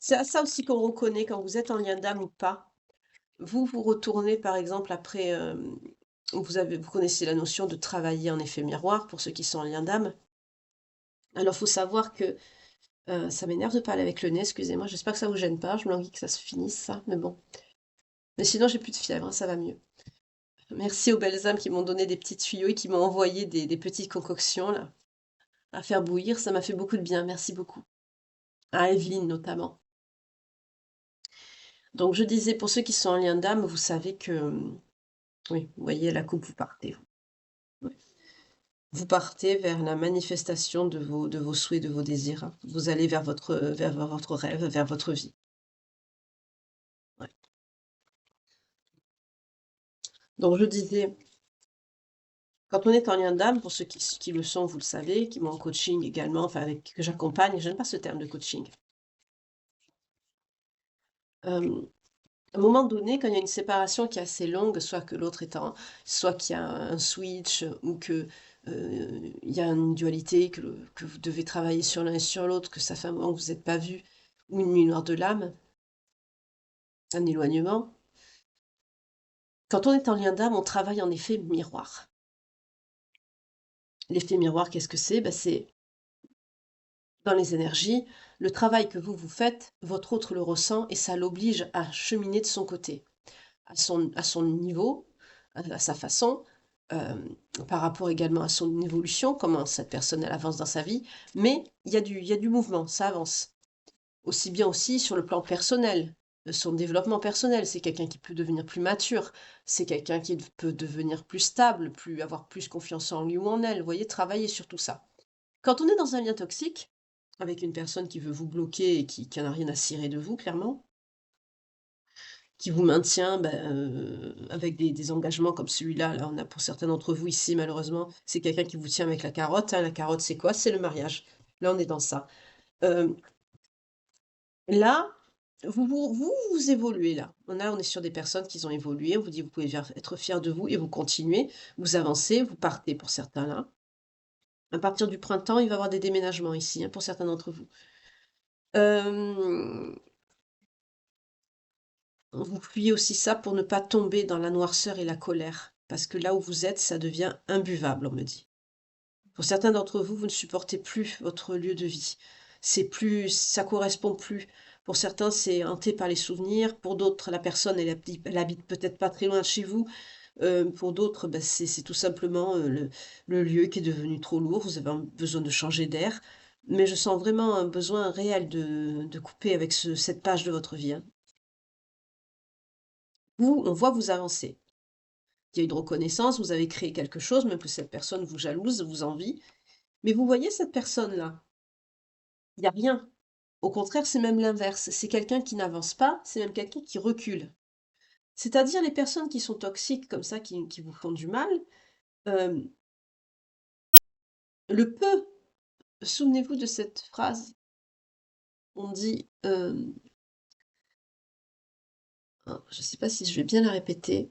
C'est à ça aussi qu'on reconnaît quand vous êtes en lien d'âme ou pas. Vous, vous retournez par exemple après, vous connaissez la notion de travailler en effet miroir pour ceux qui sont en lien d'âme. Alors, il faut savoir que ça m'énerve de parler avec le nez, excusez-moi, j'espère que ça vous gêne pas, je me languis que ça se finisse ça, mais bon. Mais sinon j'ai plus de fièvre, hein, ça va mieux. Merci aux belles âmes qui m'ont donné des petits tuyaux et qui m'ont envoyé des petites concoctions là, à faire bouillir, ça m'a fait beaucoup de bien, merci beaucoup. À Evelyne notamment. Donc je disais, pour ceux qui sont en lien d'âme, vous savez que, oui, vous voyez la coupe, vous partez. Ouais. Vous partez vers la manifestation de vos souhaits, de vos désirs, hein. Vous allez vers votre rêve, vers votre vie. Ouais. Donc je disais, quand on est en lien d'âme, pour ceux qui le sont, vous le savez, qui m'ont en coaching également, enfin avec, que j'accompagne, j'aime pas ce terme de coaching. À un moment donné, quand il y a une séparation qui est assez longue, soit que l'autre est en, soit qu'il y a un switch, ou que il y a une dualité, que vous devez travailler sur l'un et sur l'autre, que ça fait un moment que vous n'êtes pas vu, ou une nuit noire de l'âme, un éloignement. Quand on est en lien d'âme, on travaille en effet miroir. L'effet miroir, qu'est-ce que c'est? Ben, c'est dans les énergies, le travail que vous faites, votre autre le ressent et ça l'oblige à cheminer de son côté, à son niveau, à sa façon, euh, par rapport également à son évolution, comment cette personne elle avance dans sa vie, mais il y a du mouvement, ça avance. Aussi bien aussi sur le plan personnel, son développement personnel, c'est quelqu'un qui peut devenir plus mature, c'est quelqu'un qui peut devenir plus stable, avoir plus confiance en lui ou en elle, vous voyez, travailler sur tout ça. Quand on est dans un lien toxique, avec une personne qui veut vous bloquer et qui en a rien à cirer de vous, clairement, qui vous maintient avec des engagements comme celui-là, là, on a pour certains d'entre vous ici, malheureusement, c'est quelqu'un qui vous tient avec la carotte, hein. La carotte, c'est quoi? C'est le mariage. Là, on est dans ça. Euh, Là, vous évoluez là. On est sur des personnes qui ont évolué. On vous dit, vous pouvez être fiers de vous et vous continuez. Vous avancez, vous partez pour certains là. À partir du printemps, il va y avoir des déménagements ici, hein, pour certains d'entre vous. Euh, Vous fuyez aussi ça pour ne pas tomber dans la noirceur et la colère. Parce que là où vous êtes, ça devient imbuvable, on me dit. Pour certains d'entre vous, vous ne supportez plus votre lieu de vie. C'est plus, ça correspond plus. Pour certains, c'est hanté par les souvenirs. Pour d'autres, la personne, elle habite peut-être pas très loin de chez vous. Pour d'autres, bah, c'est tout simplement le lieu qui est devenu trop lourd. Vous avez besoin de changer d'air. Mais je sens vraiment un besoin réel de couper avec cette page de votre vie, hein. Vous, on voit vous avancer. Il y a une reconnaissance, vous avez créé quelque chose, même que cette personne vous jalouse, vous envie. Mais vous voyez cette personne-là, il y a rien. Au contraire, c'est même l'inverse. C'est quelqu'un qui n'avance pas, c'est même quelqu'un qui recule. C'est-à-dire les personnes qui sont toxiques comme ça, qui vous font du mal, hem, le peu souvenez-vous de cette phrase, on dit, je ne sais pas si je vais bien la répéter: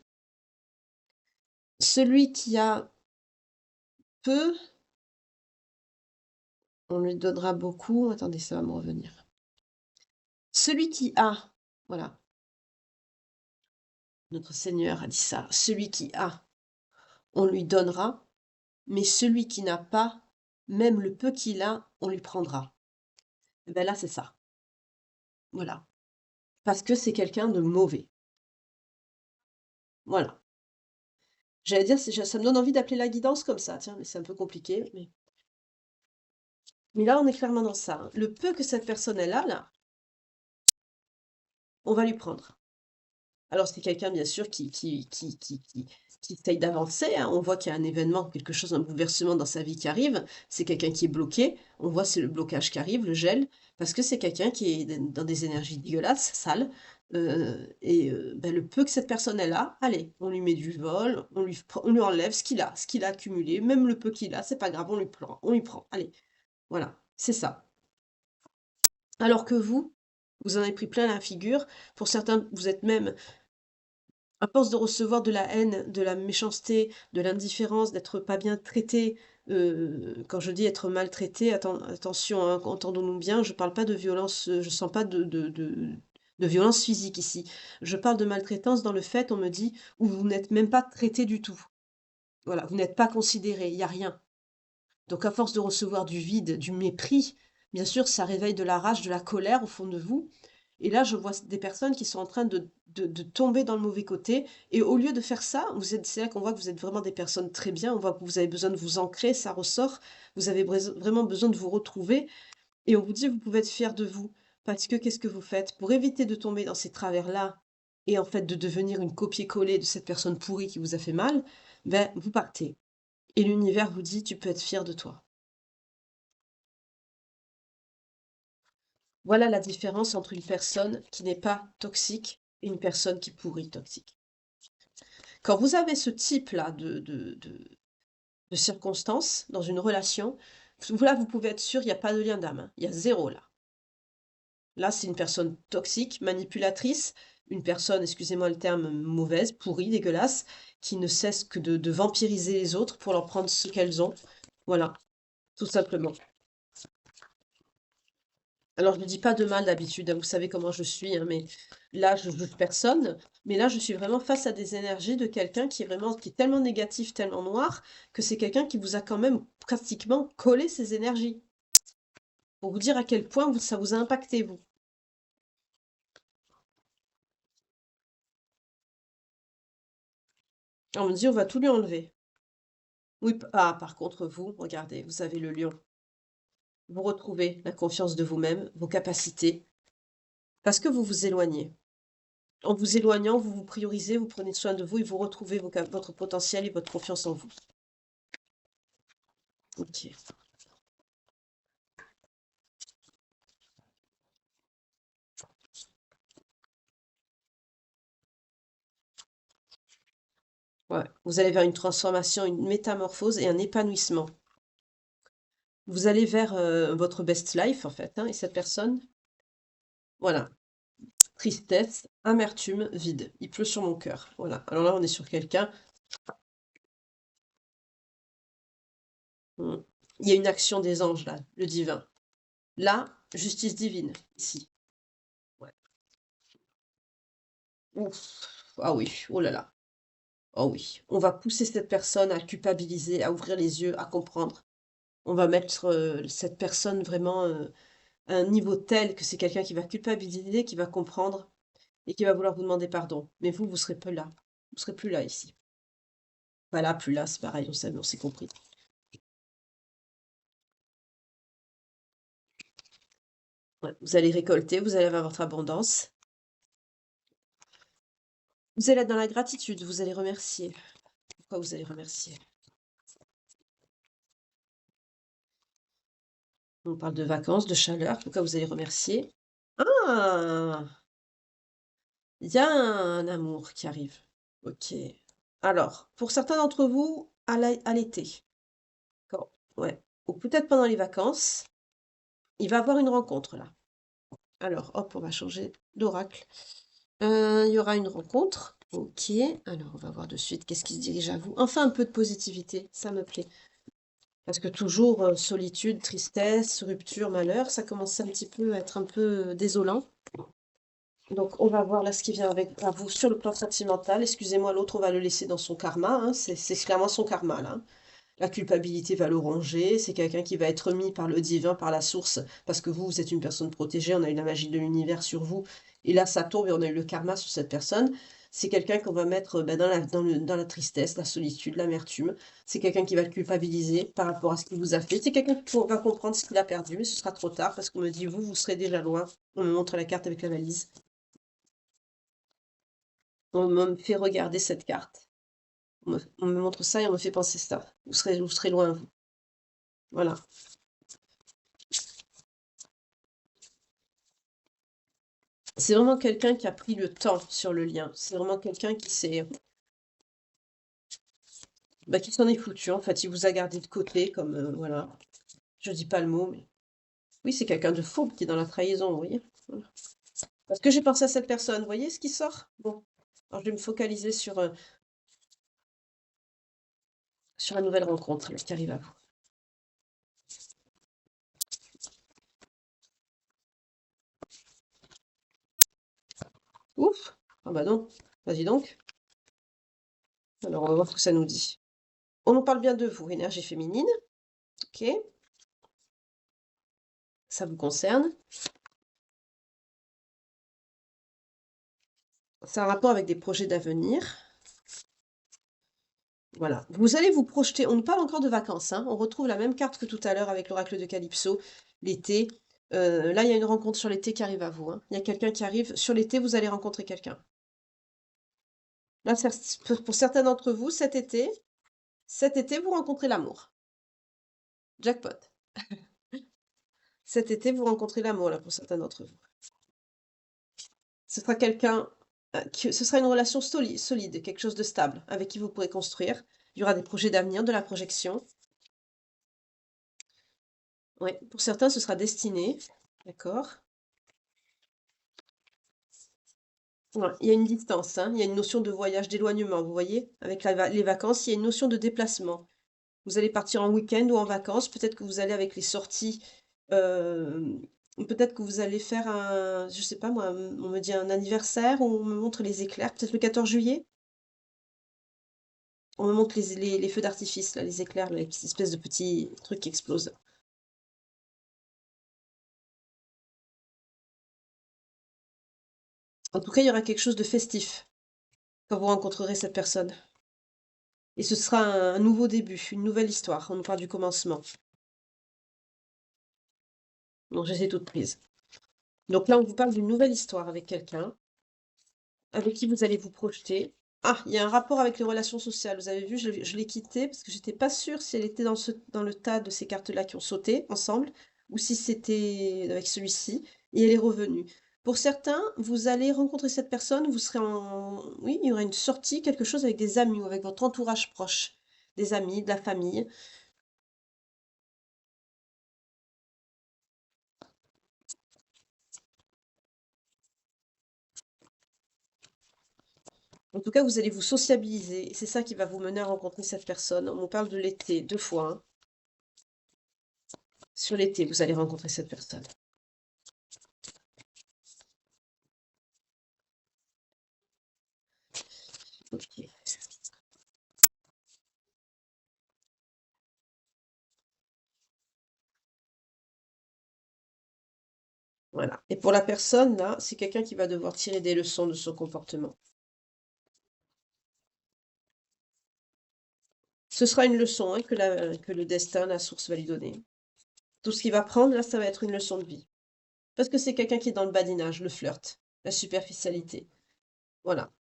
«Celui qui a peu, on lui donnera beaucoup». Attendez, ça va me revenir. Celui qui a, voilà, notre Seigneur a dit ça: «Celui qui a, on lui donnera, mais celui qui n'a pas, même le peu qu'il a, on lui prendra». Et bah, là, c'est ça, voilà. Parce que c'est quelqu'un de mauvais, voilà. J'allais dire, c'est ça me donne envie d'appeler la guidance comme ça, tiens, mais c'est un peu compliqué, mais là, on est clairement dans ça, hein. Le peu que cette personne elle a là, on va lui prendre. Alors c'est quelqu'un bien sûr qui essaye d'avancer, hein. On voit qu'il y a un événement, quelque chose, un bouleversement dans sa vie qui arrive. C'est quelqu'un qui est bloqué. On voit c'est le blocage qui arrive, le gel, parce que c'est quelqu'un qui est dans des énergies dégueulasses, sales. Bah, le peu que cette personne elle a, allez, on lui met du vol, on lui enlève ce qu'il a accumulé, même le peu qu'il a, c'est pas grave, on lui prend. Allez, voilà, c'est ça. Alors que vous en avez pris plein la figure. Pour certains, vous êtes même à force de recevoir de la haine, de la méchanceté, de l'indifférence, d'être pas bien traité, quand je dis être maltraité, attention, hein, entendons-nous bien, je parle pas de violence, je sens pas de violence physique ici. Je parle de maltraitance dans le fait, on me dit, où vous n'êtes même pas traité du tout. Voilà, vous n'êtes pas considéré, il y a rien. Donc à force de recevoir du vide, du mépris, bien sûr, ça réveille de la rage, de la colère au fond de vous. Et là, je vois des personnes qui sont en train de tomber dans le mauvais côté. Et au lieu de faire ça, c'est là qu'on voit que vous êtes vraiment des personnes très bien. On voit que vous avez besoin de vous ancrer, ça ressort. Vous avez vraiment besoin de vous retrouver. Et on vous dit, vous pouvez être fier de vous. Parce que qu'est-ce que vous faites? Pour éviter de tomber dans ces travers-là et en fait de devenir une copier-coller de cette personne pourrie qui vous a fait mal, ben, vous partez. Et l'univers vous dit, tu peux être fier de toi. Voilà la différence entre une personne qui n'est pas toxique et une personne qui pourrit toxique. Quand vous avez ce type-là de circonstances dans une relation, là, vous pouvez être sûr, il n'y a pas de lien d'âme, hein. Il y a zéro là. Là, c'est une personne toxique, manipulatrice, une personne, excusez-moi le terme, mauvaise, pourrie, dégueulasse, qui ne cesse que de vampiriser les autres pour leur prendre ce qu'elles ont. Voilà, tout simplement. Alors, je ne dis pas de mal d'habitude, hein, vous savez comment je suis, hein, mais là, je juge personne. Mais là, je suis vraiment face à des énergies de quelqu'un qui est tellement négatif, tellement noir, que c'est quelqu'un qui vous a quand même pratiquement collé ses énergies. Pour vous dire à quel point ça vous a impacté, vous. On me dit, on va tout lui enlever. Oui, par contre, vous, regardez, vous avez le lion. Vous retrouvez la confiance de vous-même, vos capacités, parce que vous vous éloignez. En vous éloignant, vous vous priorisez, vous prenez soin de vous et vous retrouvez votre potentiel et votre confiance en vous. Ok. Ouais. Vous allez vers une transformation, une métamorphose et un épanouissement. Vous allez vers votre best life, en fait, hein, et cette personne, voilà. Tristesse, amertume, vide. Il pleut sur mon cœur. Voilà. Alors là, on est sur quelqu'un. Hmm. Il y a une action des anges, là, le divin. Là, justice divine, ici. Ouais. Ouf. Ah oui, oh là là. Oh oui. On va pousser cette personne à culpabiliser, à ouvrir les yeux, à comprendre. On va mettre cette personne vraiment à un niveau tel que c'est quelqu'un qui va culpabiliser, qui va comprendre et qui va vouloir vous demander pardon. Mais vous, vous serez plus là. Vous serez plus là ici. Pas là, plus là, c'est pareil, on s'est compris. Ouais, vous allez récolter, vous allez avoir votre abondance. Vous allez être dans la gratitude, vous allez remercier. Pourquoi vous allez remercier? On parle de vacances, de chaleur. Pourquoi vous allez remercier? Ah! Il y a un amour qui arrive. OK. Alors, pour certains d'entre vous, à l'été. Quand ouais, ou peut-être pendant les vacances, il va avoir une rencontre là. Alors, hop, on va changer d'oracle. Il y aura une rencontre. OK. Alors, on va voir de suite qu'est-ce qui se dirige à vous. Enfin, un peu de positivité, ça me plaît. Parce que toujours, solitude, tristesse, rupture, malheur, ça commence un petit peu à être un peu désolant. Donc, on va voir là ce qui vient avec à vous sur le plan sentimental. Excusez-moi, l'autre, on va le laisser dans son karma, hein. C'est clairement son karma là, hein. La culpabilité va le ronger. C'est quelqu'un qui va être mis par le divin, par la source, parce que vous, vous êtes une personne protégée. On a eu la magie de l'univers sur vous. Et là, ça tombe et on a eu le karma sur cette personne. C'est quelqu'un qu'on va mettre ben, dans la tristesse, la solitude, l'amertume. C'est quelqu'un qui va le culpabiliser par rapport à ce qu'il vous a fait. C'est quelqu'un qui va comprendre ce qu'il a perdu, mais ce sera trop tard parce qu'on me dit, vous serez déjà loin. On me montre la carte avec la valise. On me fait regarder cette carte. On me montre ça et on me fait penser ça. Vous serez loin, vous. Voilà. C'est vraiment quelqu'un qui a pris le temps sur le lien. C'est vraiment quelqu'un qui s'est, bah, qui s'en est foutu, en fait. Il vous a gardé de côté, comme, voilà. Je dis pas le mot, mais oui, c'est quelqu'un de faux qui est dans la trahison, vous voyez. Voilà. Parce que j'ai pensé à cette personne, vous voyez ce qui sort? Bon. Alors, je vais me focaliser sur la nouvelle rencontre là, qui arrive à vous. Ouf! Ah bah non. Vas-y donc. Alors, on va voir ce que ça nous dit. On nous parle bien de vous, énergie féminine. Ok. Ça vous concerne. C'est un rapport avec des projets d'avenir. Voilà. Vous allez vous projeter. On nous parle encore de vacances, hein. On retrouve la même carte que tout à l'heure avec l'oracle de Calypso, l'été. Là, il y a une rencontre sur l'été qui arrive à vous, hein. Il y a quelqu'un qui arrive. Sur l'été, vous allez rencontrer quelqu'un. Là, pour certains d'entre vous, cet été, vous rencontrez l'amour. Jackpot. Cet été, vous rencontrez l'amour, là, pour certains d'entre vous. Ce sera quelqu'un, ce sera une relation solide, quelque chose de stable, avec qui vous pourrez construire. Il y aura des projets d'avenir, de la projection. Oui, pour certains, ce sera destiné. D'accord. Ouais, il y a une distance, hein. Il y a une notion de voyage, d'éloignement, vous voyez? Avec les vacances, il y a une notion de déplacement. Vous allez partir en week-end ou en vacances, peut-être que vous allez avec les sorties, euh, peut-être que vous allez faire un, je sais pas moi, on me dit un anniversaire, on me montre les éclairs, peut-être le 14 juillet? On me montre les feux d'artifice, là, les éclairs, les petites espèces de petits trucs qui explosent. En tout cas, il y aura quelque chose de festif quand vous rencontrerez cette personne. Et ce sera un nouveau début, une nouvelle histoire. On nous parle du commencement. Donc, j'étais toute prise. Donc là, on vous parle d'une nouvelle histoire avec quelqu'un, avec qui vous allez vous projeter. Ah, il y a un rapport avec les relations sociales. Vous avez vu, je l'ai quittée parce que j'étais pas sûre si elle était dans le tas de ces cartes-là qui ont sauté ensemble, ou si c'était avec celui-ci, et elle est revenue. Pour certains, vous allez rencontrer cette personne, vous serez en... Oui, il y aura une sortie, quelque chose avec des amis ou avec votre entourage proche, des amis, de la famille. En tout cas, vous allez vous sociabiliser. C'est ça qui va vous mener à rencontrer cette personne. On parle de l'été, 2 fois, hein. Sur l'été, vous allez rencontrer cette personne. Ok. Voilà. Et pour la personne, là, c'est quelqu'un qui va devoir tirer des leçons de son comportement. Ce sera une leçon, hein, que le destin, la source va lui donner. Tout ce qu'il va prendre, là, ça va être une leçon de vie. Parce que c'est quelqu'un qui est dans le badinage, le flirt, la superficialité. Voilà.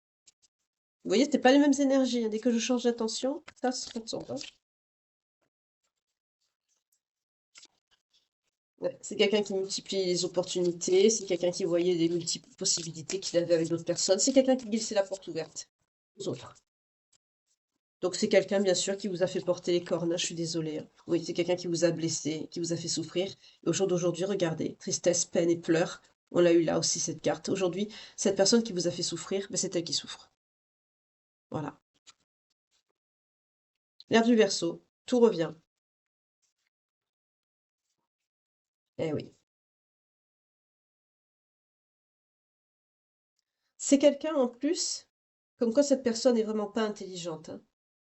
Vous voyez, c'est pas les mêmes énergies, hein. Dès que je change d'intention, ça se ressent, hein. Ouais, c'est quelqu'un qui multiplie les opportunités, c'est quelqu'un qui voyait des multiples possibilités qu'il avait avec d'autres personnes, c'est quelqu'un qui laissait la porte ouverte aux autres. Donc c'est quelqu'un, bien sûr, qui vous a fait porter les cornes, hein, je suis désolée, hein. Oui, c'est quelqu'un qui vous a blessé, qui vous a fait souffrir. Et au jour d'aujourd'hui, regardez, tristesse, peine et pleurs, on l'a eu là aussi, cette carte. Aujourd'hui, cette personne qui vous a fait souffrir, ben, c'est elle qui souffre. Voilà. L'air du Verseau, tout revient. Eh oui. C'est quelqu'un en plus, comme quoi cette personne n'est vraiment pas intelligente, hein.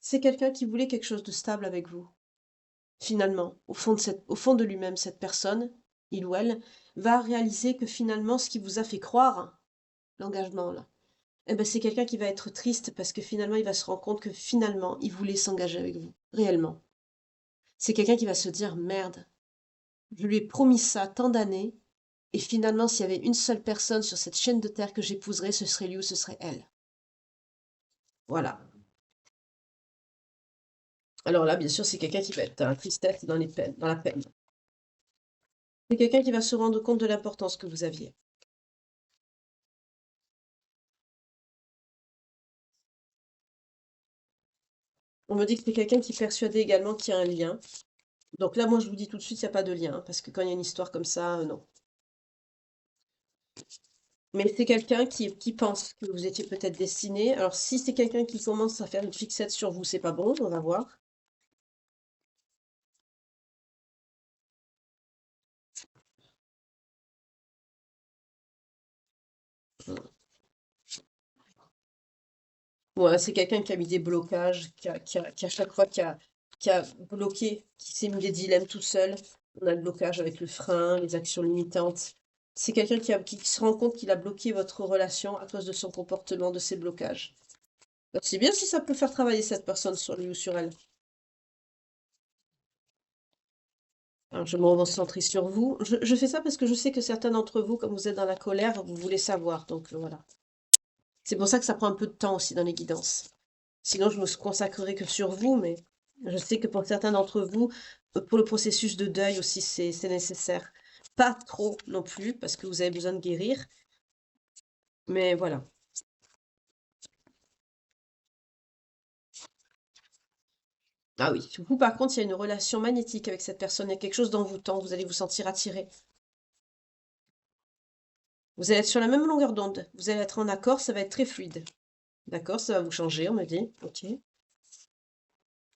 C'est quelqu'un qui voulait quelque chose de stable avec vous. Finalement, au fond de lui-même, cette personne, il ou elle, va réaliser que finalement, ce qui vous a fait croire, hein, l'engagement là, eh ben, c'est quelqu'un qui va être triste parce que finalement, il va se rendre compte que finalement, il voulait s'engager avec vous, réellement. C'est quelqu'un qui va se dire, merde, je lui ai promis ça tant d'années, et finalement, s'il y avait une seule personne sur cette chaîne de terre que j'épouserais, ce serait lui ou ce serait elle. Voilà. Alors là, bien sûr, c'est quelqu'un qui va être dans la tristesse et dans les peines, dans la peine. C'est quelqu'un qui va se rendre compte de l'importance que vous aviez. On me dit que c'est quelqu'un qui est persuadé également qu'il y a un lien. Donc là, moi, je vous dis tout de suite, il n'y a pas de lien, hein, parce que quand il y a une histoire comme ça, non. Mais c'est quelqu'un qui pense que vous étiez peut-être destiné. Alors, si c'est quelqu'un qui commence à faire une fixette sur vous, c'est pas bon, on va voir. Ouais, c'est quelqu'un qui a mis des blocages, qui à chaque fois qui a bloqué, qui s'est mis des dilemmes tout seul. On a le blocage avec le frein, les actions limitantes. C'est quelqu'un qui se rend compte qu'il a bloqué votre relation à cause de son comportement, de ses blocages. Donc, c'est bien si ça peut faire travailler cette personne sur lui ou sur elle. Alors, je me recentrer sur vous. Je fais ça parce que je sais que certains d'entre vous, comme vous êtes dans la colère, vous voulez savoir. Donc, voilà. C'est pour ça que ça prend un peu de temps aussi dans les guidances. Sinon, je me consacrerai que sur vous, mais je sais que pour certains d'entre vous, pour le processus de deuil aussi, c'est nécessaire. Pas trop non plus, parce que vous avez besoin de guérir, mais voilà. Ah oui, vous par contre, il y a une relation magnétique avec cette personne, il y a quelque chose dans vous tend, vous allez vous sentir attiré. Vous allez être sur la même longueur d'onde, vous allez être en accord, ça va être très fluide. D'accord, ça va vous changer, on me dit. Ok.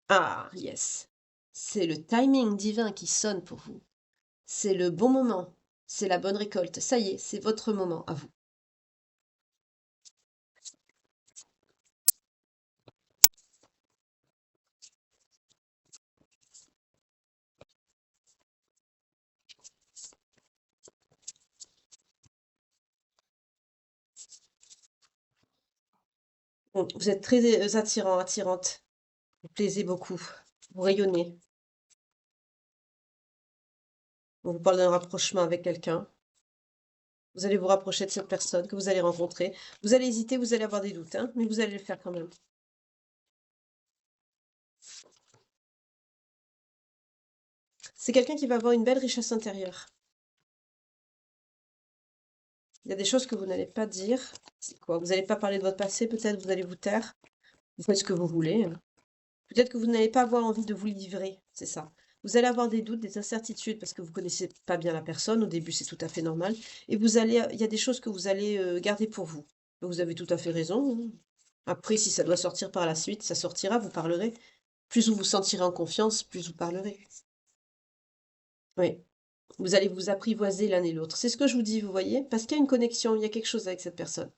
Ah, yes. C'est le timing divin qui sonne pour vous. C'est le bon moment. C'est la bonne récolte. Ça y est, c'est votre moment à vous. Bon, vous êtes très attirant, attirante. Vous plaisez beaucoup. Vous rayonnez. On vous parle d'un rapprochement avec quelqu'un. Vous allez vous rapprocher de cette personne que vous allez rencontrer. Vous allez hésiter, vous allez avoir des doutes, hein, mais vous allez le faire quand même. C'est quelqu'un qui va avoir une belle richesse intérieure. Il y a des choses que vous n'allez pas dire. C'est quoi? Vous n'allez pas parler de votre passé, peut-être vous allez vous taire. Vous faites ce que vous voulez, hein. Peut-être que vous n'allez pas avoir envie de vous livrer, c'est ça. Vous allez avoir des doutes, des incertitudes parce que vous connaissez pas bien la personne. Au début, c'est tout à fait normal. Et il y a des choses que vous allez garder pour vous. Vous avez tout à fait raison, hein. Après, si ça doit sortir par la suite, ça sortira, vous parlerez. Plus vous vous sentirez en confiance, plus vous parlerez. Oui. Vous allez vous apprivoiser l'un et l'autre. C'est ce que je vous dis, vous voyez? Parce qu'il y a une connexion, il y a quelque chose avec cette personne.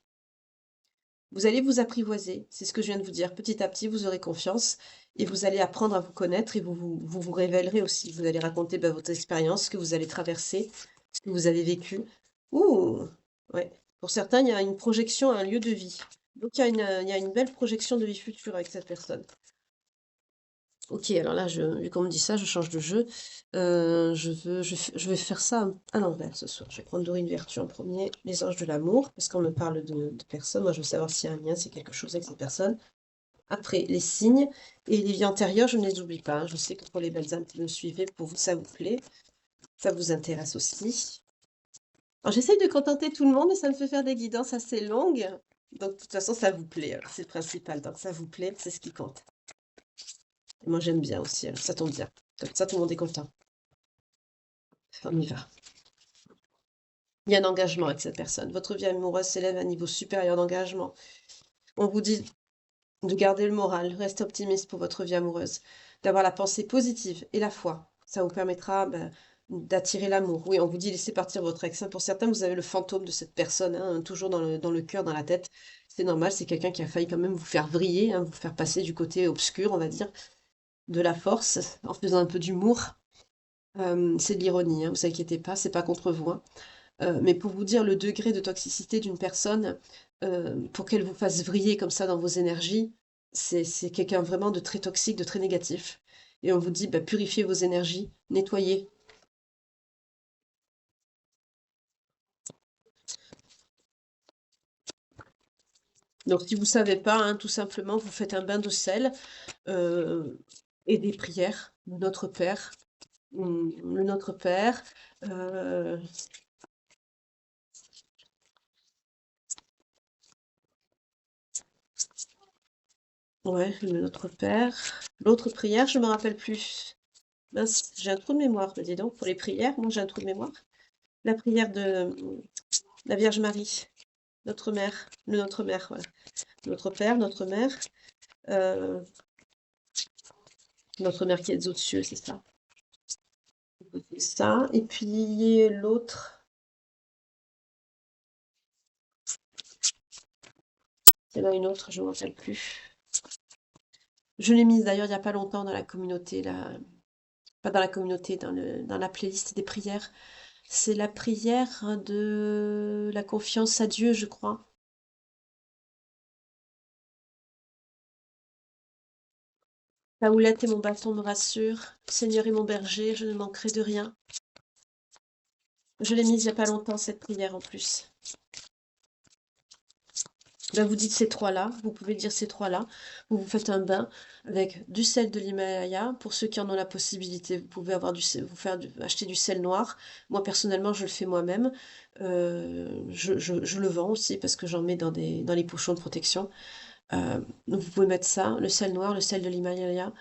Vous allez vous apprivoiser, c'est ce que je viens de vous dire. Petit à petit, vous aurez confiance et vous allez apprendre à vous connaître et vous révélerez aussi. Vous allez raconter votre expérience, ce que vous allez traverser, ce que vous avez vécu. Ouh, ouais. Pour certains, il y a une projection à un lieu de vie. Donc, il y a une belle projection de vie future avec cette personne. Ok, alors là, vu qu'on me dit ça, je change de jeu. Je vais faire ça à l'envers ce soir. Je vais prendre Dorine Vertu en premier, les anges de l'amour, parce qu'on me parle de personnes. Moi, je veux savoir s'il y a un lien, c'est quelque chose avec ces personnes. Après, les signes et les vies antérieures, je ne les oublie pas, hein. Je sais que pour les belles âmes qui me suivez, pour vous, ça vous plaît. Ça vous intéresse aussi. Alors, j'essaye de contenter tout le monde, mais ça me fait faire des guidances assez longues. Donc, de toute façon, ça vous plaît. Alors, c'est le principal. Donc, ça vous plaît, c'est ce qui compte. Et moi, j'aime bien aussi. Alors, ça tombe bien. Comme ça, tout le monde est content. On y va. Il y a un engagement avec cette personne. Votre vie amoureuse s'élève à un niveau supérieur d'engagement. On vous dit de garder le moral, restez optimiste pour votre vie amoureuse, d'avoir la pensée positive et la foi. Ça vous permettra d'attirer l'amour. Oui, on vous dit laissez partir votre ex, hein. Pour certains, vous avez le fantôme de cette personne, hein, toujours dans le cœur, dans la tête. C'est normal, c'est quelqu'un qui a failli quand même vous faire vriller, hein, vous faire passer du côté obscur, on va dire, de la force, en faisant un peu d'humour. C'est de l'ironie, hein, vous inquiétez pas, c'est pas contre vous, hein. Mais pour vous dire le degré de toxicité d'une personne, pour qu'elle vous fasse vriller comme ça dans vos énergies, c'est quelqu'un vraiment de très toxique, de très négatif. Et on vous dit, bah, purifiez vos énergies, nettoyez. Donc si vous savez pas, hein, tout simplement, vous faites un bain de sel euh, et des prières. Notre Père, le Notre Père, euh, ouais, le Notre Père. L'autre prière, je me rappelle plus. Mince, j'ai un trou de mémoire, dis donc, pour les prières, moi j'ai un trou de mémoire. La prière de la Vierge Marie, notre mère, le Notre Mère, voilà. Notre Père, notre Mère, euh, notre Mère qui est aux cieux, c'est ça. C'est ça. Et puis l'autre, il y en a une autre, je ne m'en rappelle plus. Je l'ai mise d'ailleurs il n'y a pas longtemps dans la communauté, là. Pas dans la communauté, dans la playlist des prières. C'est la prière de la confiance à Dieu, je crois. La houlette et mon bâton me rassurent. Seigneur est mon berger, je ne manquerai de rien. Je l'ai mise il n'y a pas longtemps, cette prière en plus. Là, vous dites ces trois-là, vous pouvez dire ces trois-là. Vous vous faites un bain avec du sel de l'Himalaya. Pour ceux qui en ont la possibilité, vous pouvez avoir acheter du sel noir. Moi, personnellement, je le fais moi-même. Je le vends aussi parce que j'en mets dans les pochons de protection. Donc, vous pouvez mettre ça, le sel noir, le sel de l'Himalaya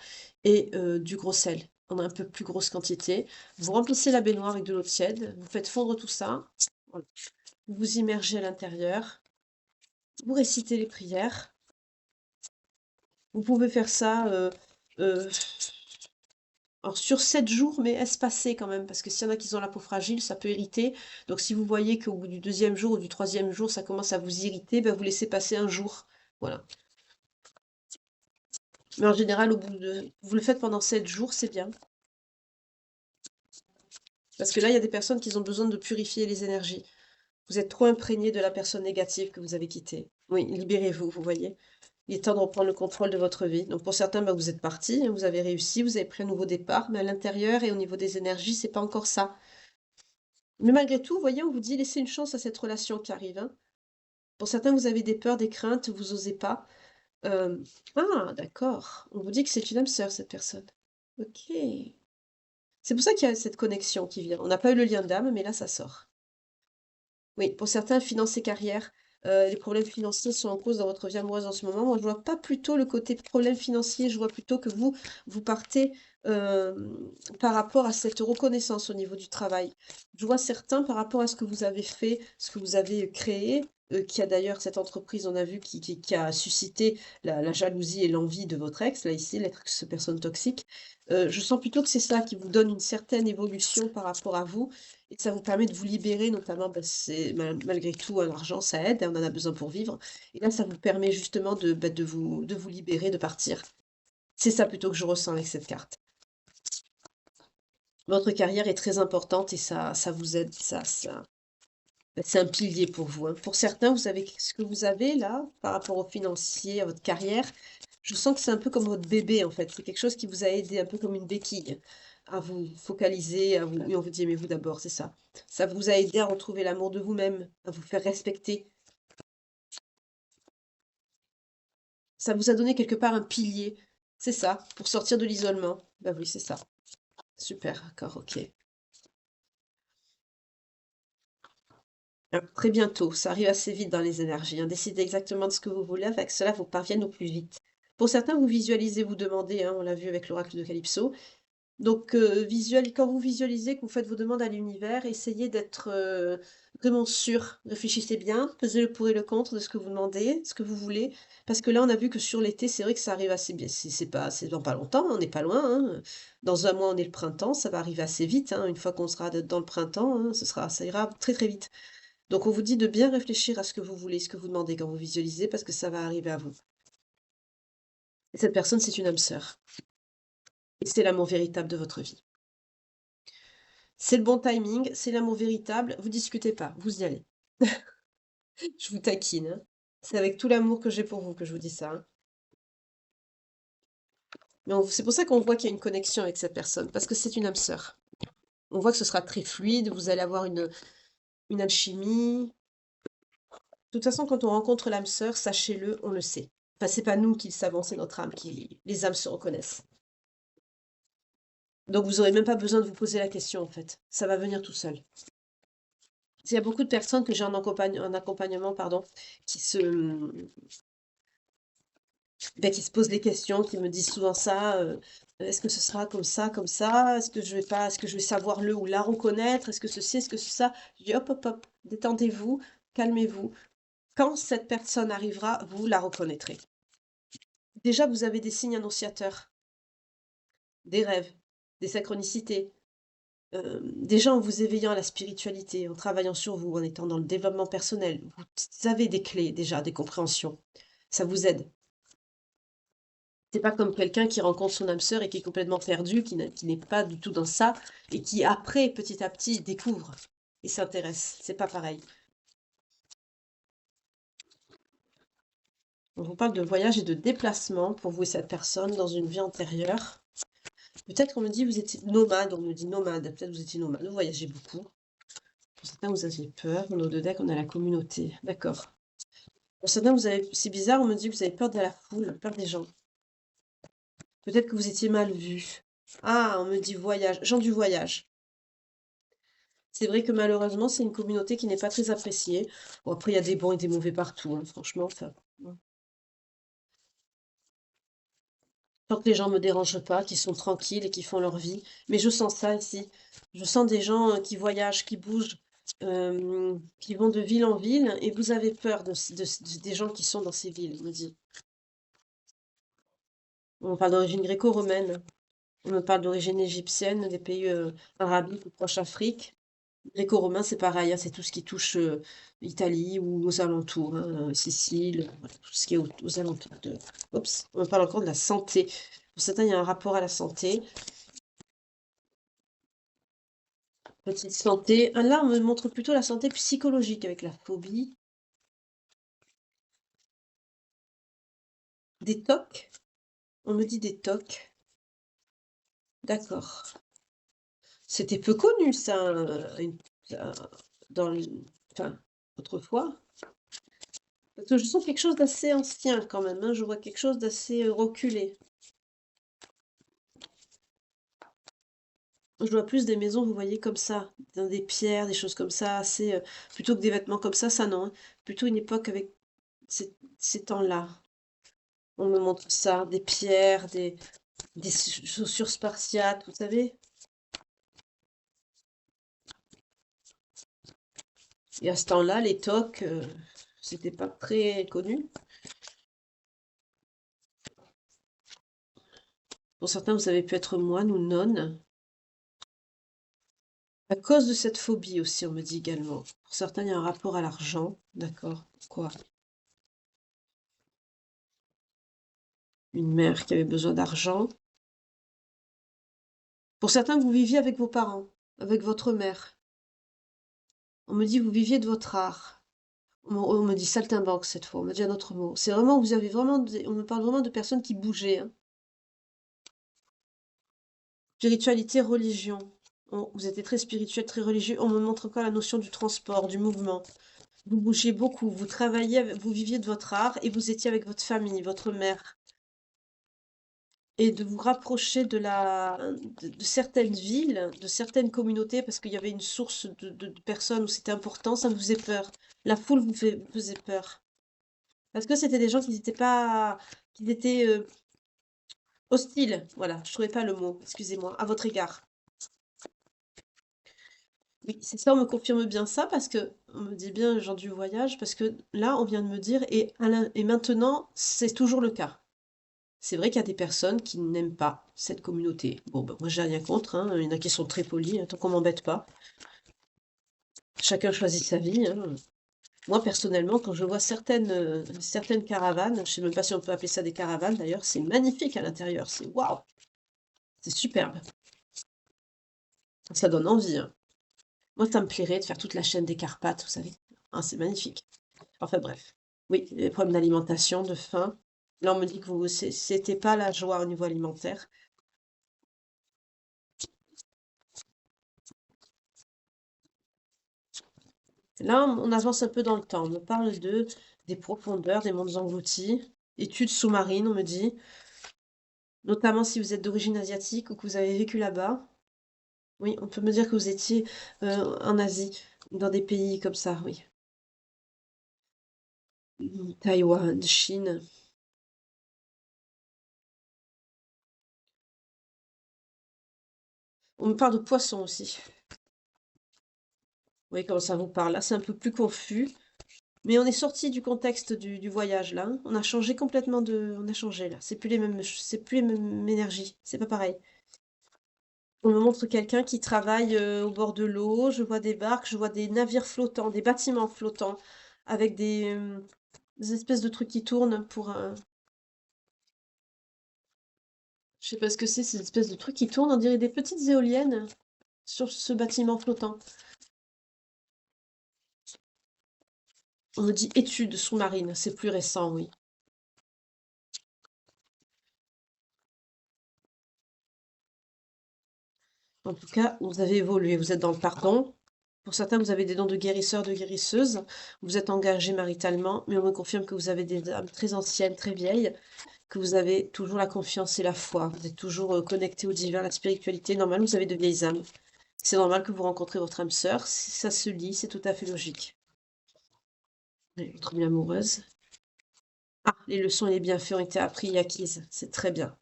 et du gros sel en un peu plus grosse quantité. Vous remplissez la baignoire avec de l'eau tiède. Vous faites fondre tout ça. Voilà. Vous vous immergez à l'intérieur. Vous récitez les prières. Vous pouvez faire ça euh, alors sur 7 jours, mais espacé quand même, parce que s'il y en a qui ont la peau fragile, ça peut irriter. Donc si vous voyez qu'au bout du deuxième jour ou du troisième jour, ça commence à vous irriter, ben, vous laissez passer un jour. Voilà. Mais en général, vous le faites pendant 7 jours, c'est bien. Parce que là, il y a des personnes qui ont besoin de purifier les énergies. Vous êtes trop imprégné de la personne négative que vous avez quittée. Oui, libérez-vous, vous voyez. Il est temps de reprendre le contrôle de votre vie. Donc pour certains, bah, vous êtes partis, hein, vous avez réussi, vous avez pris un nouveau départ, mais à l'intérieur et au niveau des énergies, c'est pas encore ça. Mais malgré tout, vous voyez, on vous dit laissez une chance à cette relation qui arrive, hein. Pour certains, vous avez des peurs, des craintes, vous osez pas. Euh, Ah, d'accord. On vous dit que c'est une âme sœur, cette personne. Ok. C'est pour ça qu'il y a cette connexion qui vient. On n'a pas eu le lien d'âme, mais là, ça sort. Oui, pour certains, finances et carrière, les problèmes financiers sont en cause dans votre vie amoureuse en ce moment. Moi, je vois pas plutôt le côté problème financier, je vois plutôt que vous partez euh, par rapport à cette reconnaissance au niveau du travail. Je vois certains par rapport à ce que vous avez fait, ce que vous avez créé, qui a d'ailleurs cette entreprise, on a vu, qui a suscité la jalousie et l'envie de votre ex, là ici, l'ex personne toxique. Je sens plutôt que c'est ça qui vous donne une certaine évolution par rapport à vous et que ça vous permet de vous libérer, notamment, bah, malgré tout, hein, l'argent, ça aide, hein, on en a besoin pour vivre. Et là, ça vous permet justement de vous libérer, de partir. C'est ça plutôt que je ressens avec cette carte. Votre carrière est très importante et ça vous aide, ça. C'est un pilier pour vous, hein. Pour certains, vous savez ce que vous avez là, par rapport au financier, à votre carrière. Je sens que c'est un peu comme votre bébé, en fait. C'est quelque chose qui vous a aidé un peu comme une béquille à vous focaliser, à vous... Oui, on vous dit aimez-vous d'abord, c'est ça. Ça vous a aidé à retrouver l'amour de vous-même, à vous faire respecter. Ça vous a donné quelque part un pilier. C'est ça, pour sortir de l'isolement. Bah oui, c'est ça. Super, d'accord, ok. Très bientôt, ça arrive assez vite dans les énergies, hein. Décidez exactement de ce que vous voulez, avec cela vous parviennent au plus vite. Pour certains, vous visualisez, vous demandez, hein, on l'a vu avec l'oracle de Calypso. Donc, quand vous visualisez, que vous faites vos demandes à l'univers, essayez d'être vraiment sûr. Réfléchissez bien, pesez le pour et le contre de ce que vous demandez, ce que vous voulez. Parce que là, on a vu que sur l'été, c'est vrai que ça arrive assez bien. C'est dans pas longtemps, on n'est pas loin, hein. Dans un mois, on est le printemps, ça va arriver assez vite, hein. Une fois qu'on sera dans le printemps, hein, ça ira très très vite. Donc on vous dit de bien réfléchir à ce que vous voulez, ce que vous demandez quand vous visualisez, parce que ça va arriver à vous. Et cette personne, c'est une âme sœur. Et c'est l'amour véritable de votre vie. C'est le bon timing, c'est l'amour véritable, vous discutez pas, vous y allez. Je vous taquine, hein. C'est avec tout l'amour que j'ai pour vous que je vous dis ça, hein. Mais c'est pour ça qu'on voit qu'il y a une connexion avec cette personne, parce que c'est une âme sœur. On voit que ce sera très fluide, vous allez avoir une alchimie. De toute façon, quand on rencontre l'âme sœur, sachez-le, on le sait. Enfin, c'est pas nous qui le savons, c'est notre âme qui... Les âmes se reconnaissent. Donc vous aurez même pas besoin de vous poser la question, en fait. Ça va venir tout seul. Il y a beaucoup de personnes que j'ai en accompagnement, pardon, qui se, qui se posent des questions, qui me disent souvent ça, est-ce que ce sera comme ça, comme ça? Est-ce que je vais savoir le ou la reconnaître? Est-ce que ceci, est-ce que c'est ça? Je dis hop, hop, hop, détendez-vous, calmez-vous. Quand cette personne arrivera, vous la reconnaîtrez. Déjà, vous avez des signes annonciateurs, des rêves, des synchronicités, déjà en vous éveillant à la spiritualité, en travaillant sur vous, en étant dans le développement personnel, vous avez des clés déjà, des compréhensions. Ça vous aide. C'est pas comme quelqu'un qui rencontre son âme sœur et qui est complètement perdu, qui n'est pas du tout dans ça, et qui après, petit à petit, découvre et s'intéresse. C'est pas pareil. On vous parle de voyage et de déplacement pour vous et cette personne dans une vie antérieure. Peut-être qu'on me dit vous étiez nomade, on me dit nomade, peut-être vous étiez nomade, vous voyagez beaucoup. Pour certains, vous aviez peur, dans nos deux decks, on a la communauté. D'accord. Pour certains, c'est bizarre, on me dit que vous avez peur de la foule, peur des gens. Peut-être que vous étiez mal vu. Ah, on me dit voyage, gens du voyage. C'est vrai que malheureusement, c'est une communauté qui n'est pas très appréciée. Bon, après, il y a des bons et des mauvais partout, hein, franchement. Enfin, bon. Tant que les gens me dérangent pas, qu'ils sont tranquilles et qui font leur vie. Mais je sens ça ici. Je sens des gens qui voyagent, qui bougent, qui vont de ville en ville, et vous avez peur des gens qui sont dans ces villes, on me dit. On parle d'origine gréco-romaine. On me parle d'origine égyptienne, des pays arabiques ou proche Afrique. Gréco-romain, c'est pareil, hein, c'est tout ce qui touche Italie ou aux alentours, hein, Sicile, voilà, tout ce qui est aux alentours de... Oups, on me parle encore de la santé. Pour certains, il y a un rapport à la santé. Petite santé. Ah, là, on me montre plutôt la santé psychologique avec la phobie. Des tocs. On me dit des tocs. D'accord. C'était peu connu, ça, euh, dans le... Enfin, autrefois. Parce que je sens quelque chose d'assez ancien quand même, hein. Je vois quelque chose d'assez reculé. Je vois plus des maisons, vous voyez, comme ça, dans des pierres, des choses comme ça, assez, plutôt que des vêtements comme ça non, hein. Plutôt une époque avec ces temps-là. On me montre ça, des pierres, des chaussures spartiates, vous savez. Et à ce temps-là, les toques, c'était pas très connu. Pour certains, vous avez pu être moine ou nonne. À cause de cette phobie aussi, on me dit également. Pour certains, il y a un rapport à l'argent. D'accord. Pourquoi? Une mère qui avait besoin d'argent. Pour certains, vous viviez avec vos parents, avec votre mère. On me dit: «Vous viviez de votre art». On me dit saltimbanque cette fois, on me dit un autre mot. C'est vraiment vous avez vraiment des on me parle vraiment de personnes qui bougeaient, hein. Spiritualité, religion. Vous étiez très spirituel, très religieux. On me montre encore la notion du transport, du mouvement. Vous bougiez beaucoup, vous travailliez, vous viviez de votre art et vous étiez avec votre famille, votre mère. Et de vous rapprocher de certaines villes, de certaines communautés, parce qu'il y avait une source de personnes où c'était important, ça vous faisait peur. La foule vous faisait peur. Parce que c'était des gens qui n'étaient pas, qui étaient hostiles. Voilà, je trouvais pas le mot, excusez-moi, à votre égard. Oui, c'est ça, on me confirme bien ça parce que on me dit bien les gens du voyage parce que là, on vient de me dire et maintenant, c'est toujours le cas. C'est vrai qu'il y a des personnes qui n'aiment pas cette communauté. Bon, ben, moi, j'ai rien contre, hein. Il y en a qui sont très polis, hein, tant qu'on m'embête pas. Chacun choisit sa vie, hein. Moi, personnellement, quand je vois certaines caravanes, je sais même pas si on peut appeler ça des caravanes d'ailleurs, c'est magnifique à l'intérieur. C'est waouh, c'est superbe. Ça donne envie, hein. Moi, ça me plairait de faire toute la chaîne des Carpates, vous savez. Ah, c'est magnifique. Enfin bref. Oui, les problèmes d'alimentation, de faim. Là, on me dit que c'était pas la joie au niveau alimentaire. Là, on avance un peu dans le temps. On me parle des profondeurs, des mondes engloutis, études sous-marines, on me dit, notamment si vous êtes d'origine asiatique ou que vous avez vécu là-bas. Oui, on peut me dire que vous étiez en Asie, dans des pays comme ça, oui. Taïwan, Chine. On me parle de poissons aussi. Oui, comment ça vous parle? Là, c'est un peu plus confus. Mais on est sorti du contexte du voyage là, hein. On a changé complètement on a changé là. C'est plus les mêmes énergies. C'est pas pareil. On me montre quelqu'un qui travaille au bord de l'eau. Je vois des barques, je vois des navires flottants, des bâtiments flottants avec des espèces de trucs qui tournent je sais pas ce que c'est, ces espèces de trucs qui tournent. On dirait des petites éoliennes sur ce bâtiment flottant. On me dit études sous-marines. C'est plus récent, oui. En tout cas, vous avez évolué, vous êtes dans le pardon. Pour certains, vous avez des dons de guérisseur, de guérisseuse. Vous êtes engagé maritalement, mais on me confirme que vous avez des âmes très anciennes, très vieilles, que vous avez toujours la confiance et la foi. Vous êtes toujours connecté au divin, à la spiritualité. Normal, vous avez de vieilles âmes. C'est normal que vous rencontrez votre âme sœur. Si ça se lit, c'est tout à fait logique. Et votre bien amoureuse. Ah, les leçons et les bienfaits ont été appris et acquises. C'est très bien.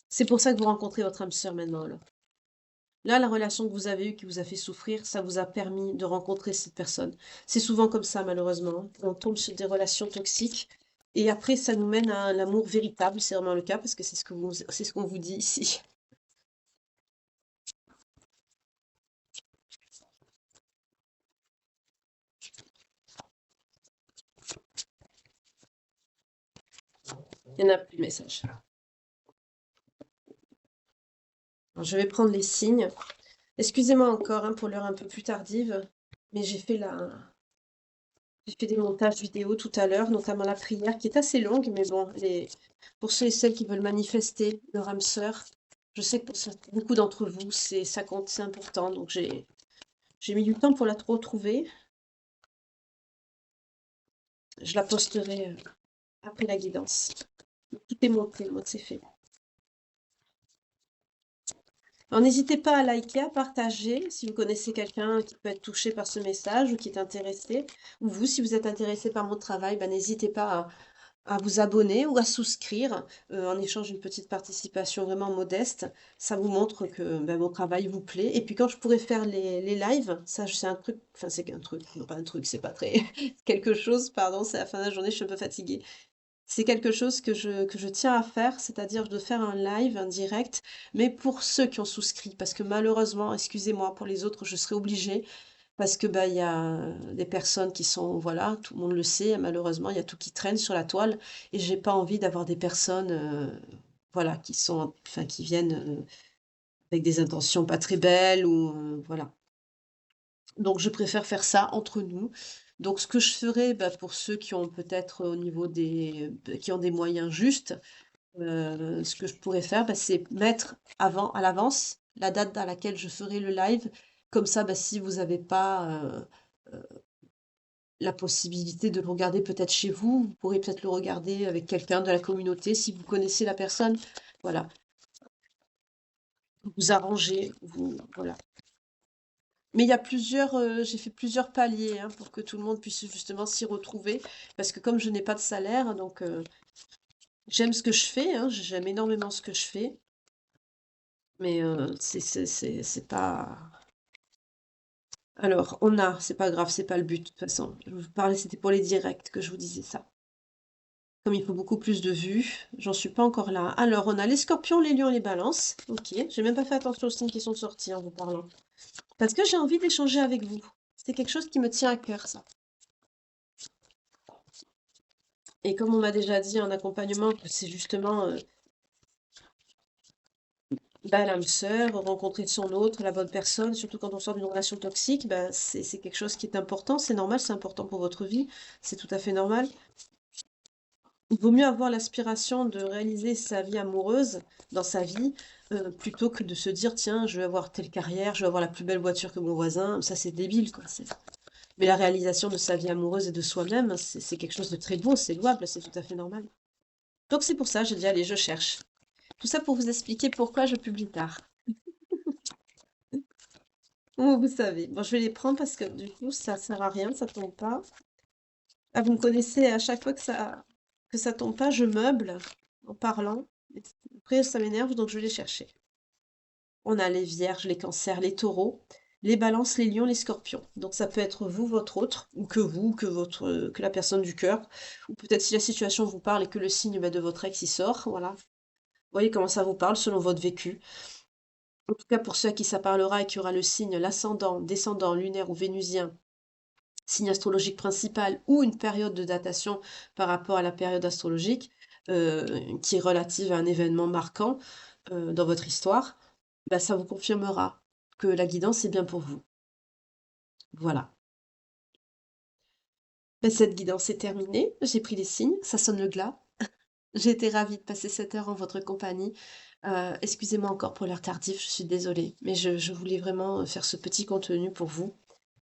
C'est pour ça que vous rencontrez votre âme sœur maintenant, alors. Là, la relation que vous avez eue qui vous a fait souffrir, ça vous a permis de rencontrer cette personne. C'est souvent comme ça, malheureusement, hein. On tombe sur des relations toxiques et après, ça nous mène à l'amour véritable. C'est vraiment le cas parce que c'est ce qu'on vous dit ici. Il n'y en a plus de message. Alors, je vais prendre les signes. Excusez-moi encore hein, pour l'heure un peu plus tardive, mais j'ai fait des montages vidéo tout à l'heure, notamment la prière qui est assez longue, mais bon, pour ceux et celles qui veulent manifester leur âme sœur, je sais que pour beaucoup d'entre vous, ça compte, c'est important. Donc j'ai mis du temps pour la retrouver. Je la posterai après la guidance. Tout est monté, moi c'est fait. Alors n'hésitez pas à liker, à partager si vous connaissez quelqu'un qui peut être touché par ce message ou qui est intéressé. Ou vous, si vous êtes intéressé par mon travail, ben, n'hésitez pas à vous abonner ou à souscrire en échange d'une petite participation vraiment modeste. Ça vous montre que ben, mon travail vous plaît. Et puis quand je pourrai faire les lives, ça c'est un truc, enfin c'est un truc, non pas un truc, c'est pas très quelque chose, pardon, c'est la fin de la journée, je suis un peu fatiguée. C'est quelque chose que je tiens à faire, c'est-à-dire de faire un live, un direct, mais pour ceux qui ont souscrit, parce que malheureusement, excusez-moi, pour les autres, je serai obligée, parce que bah, il y a des personnes qui sont, voilà, tout le monde le sait, malheureusement, il y a tout qui traîne sur la toile, et j'ai pas envie d'avoir des personnes, voilà, qui sont, enfin, qui viennent avec des intentions pas très belles ou voilà. Donc je préfère faire ça entre nous. Donc ce que je ferai, bah, pour ceux qui ont peut-être au niveau qui ont des moyens justes, ce que je pourrais faire, bah, c'est mettre à l'avance la date à laquelle je ferai le live. Comme ça, bah, si vous n'avez pas, la possibilité de le regarder peut-être chez vous, vous pourrez peut-être le regarder avec quelqu'un de la communauté si vous connaissez la personne. Voilà, vous arrangez, voilà. Mais il y a plusieurs, j'ai fait plusieurs paliers, hein, pour que tout le monde puisse justement s'y retrouver. Parce que comme je n'ai pas de salaire, donc j'aime ce que je fais, hein, j'aime énormément ce que je fais. Mais c'est pas... Alors, c'est pas grave, c'est pas le but de toute façon. Je vous parlais, c'était pour les directs que je vous disais ça. Comme il faut beaucoup plus de vues, j'en suis pas encore là. Alors, on a les scorpions, les lions et les balances. Ok, j'ai même pas fait attention aux signes qui sont sortis en vous parlant. Parce que j'ai envie d'échanger avec vous. C'est quelque chose qui me tient à cœur, ça. Et comme on m'a déjà dit en accompagnement que c'est justement bah, l'âme sœur, rencontrer son autre, la bonne personne, surtout quand on sort d'une relation toxique, bah, c'est quelque chose qui est important, c'est normal, c'est important pour votre vie, c'est tout à fait normal. Il vaut mieux avoir l'aspiration de réaliser sa vie amoureuse dans sa vie, plutôt que de se dire, tiens, je vais avoir telle carrière, je vais avoir la plus belle voiture que mon voisin. Ça, c'est débile, quoi. Mais la réalisation de sa vie amoureuse et de soi-même, c'est quelque chose de très beau, c'est louable, c'est tout à fait normal. Donc c'est pour ça, j'ai dit, allez, je cherche. Tout ça pour vous expliquer pourquoi je publie tard. Oh, vous savez. Bon, je vais les prendre parce que du coup, ça sert à rien, ça tombe pas. Ah, vous me connaissez, à chaque fois que ça tombe pas, je meuble en parlant. Après, ça m'énerve, donc je vais les chercher. On a les vierges, les cancers, les taureaux, les balances, les lions, les scorpions. Donc ça peut être vous, votre autre, ou que la personne du cœur, ou peut-être si la situation vous parle et que le signe bah, de votre ex y sort, voilà. Vous voyez comment ça vous parle selon votre vécu. En tout cas, pour ceux à qui ça parlera et qui aura le signe, l'ascendant, descendant, lunaire ou vénusien, signe astrologique principal ou une période de datation par rapport à la période astrologique, qui est relative à un événement marquant dans votre histoire, bah, ça vous confirmera que la guidance est bien pour vous. Voilà. Bah, cette guidance est terminée, j'ai pris les signes, ça sonne le glas. J'ai été ravie de passer cette heure en votre compagnie. Excusez-moi encore pour l'heure tardive, je suis désolée, mais je voulais vraiment faire ce petit contenu pour vous,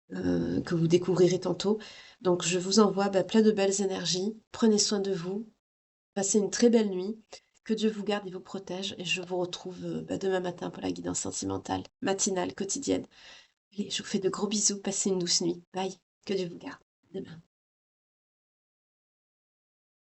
que vous découvrirez tantôt. Donc je vous envoie bah, plein de belles énergies. Prenez soin de vous, passez une très belle nuit. Que Dieu vous garde et vous protège. Et je vous retrouve bah, demain matin pour la guidance sentimentale, matinale, quotidienne. Allez, je vous fais de gros bisous, passez une douce nuit. Bye, que Dieu vous garde. À demain.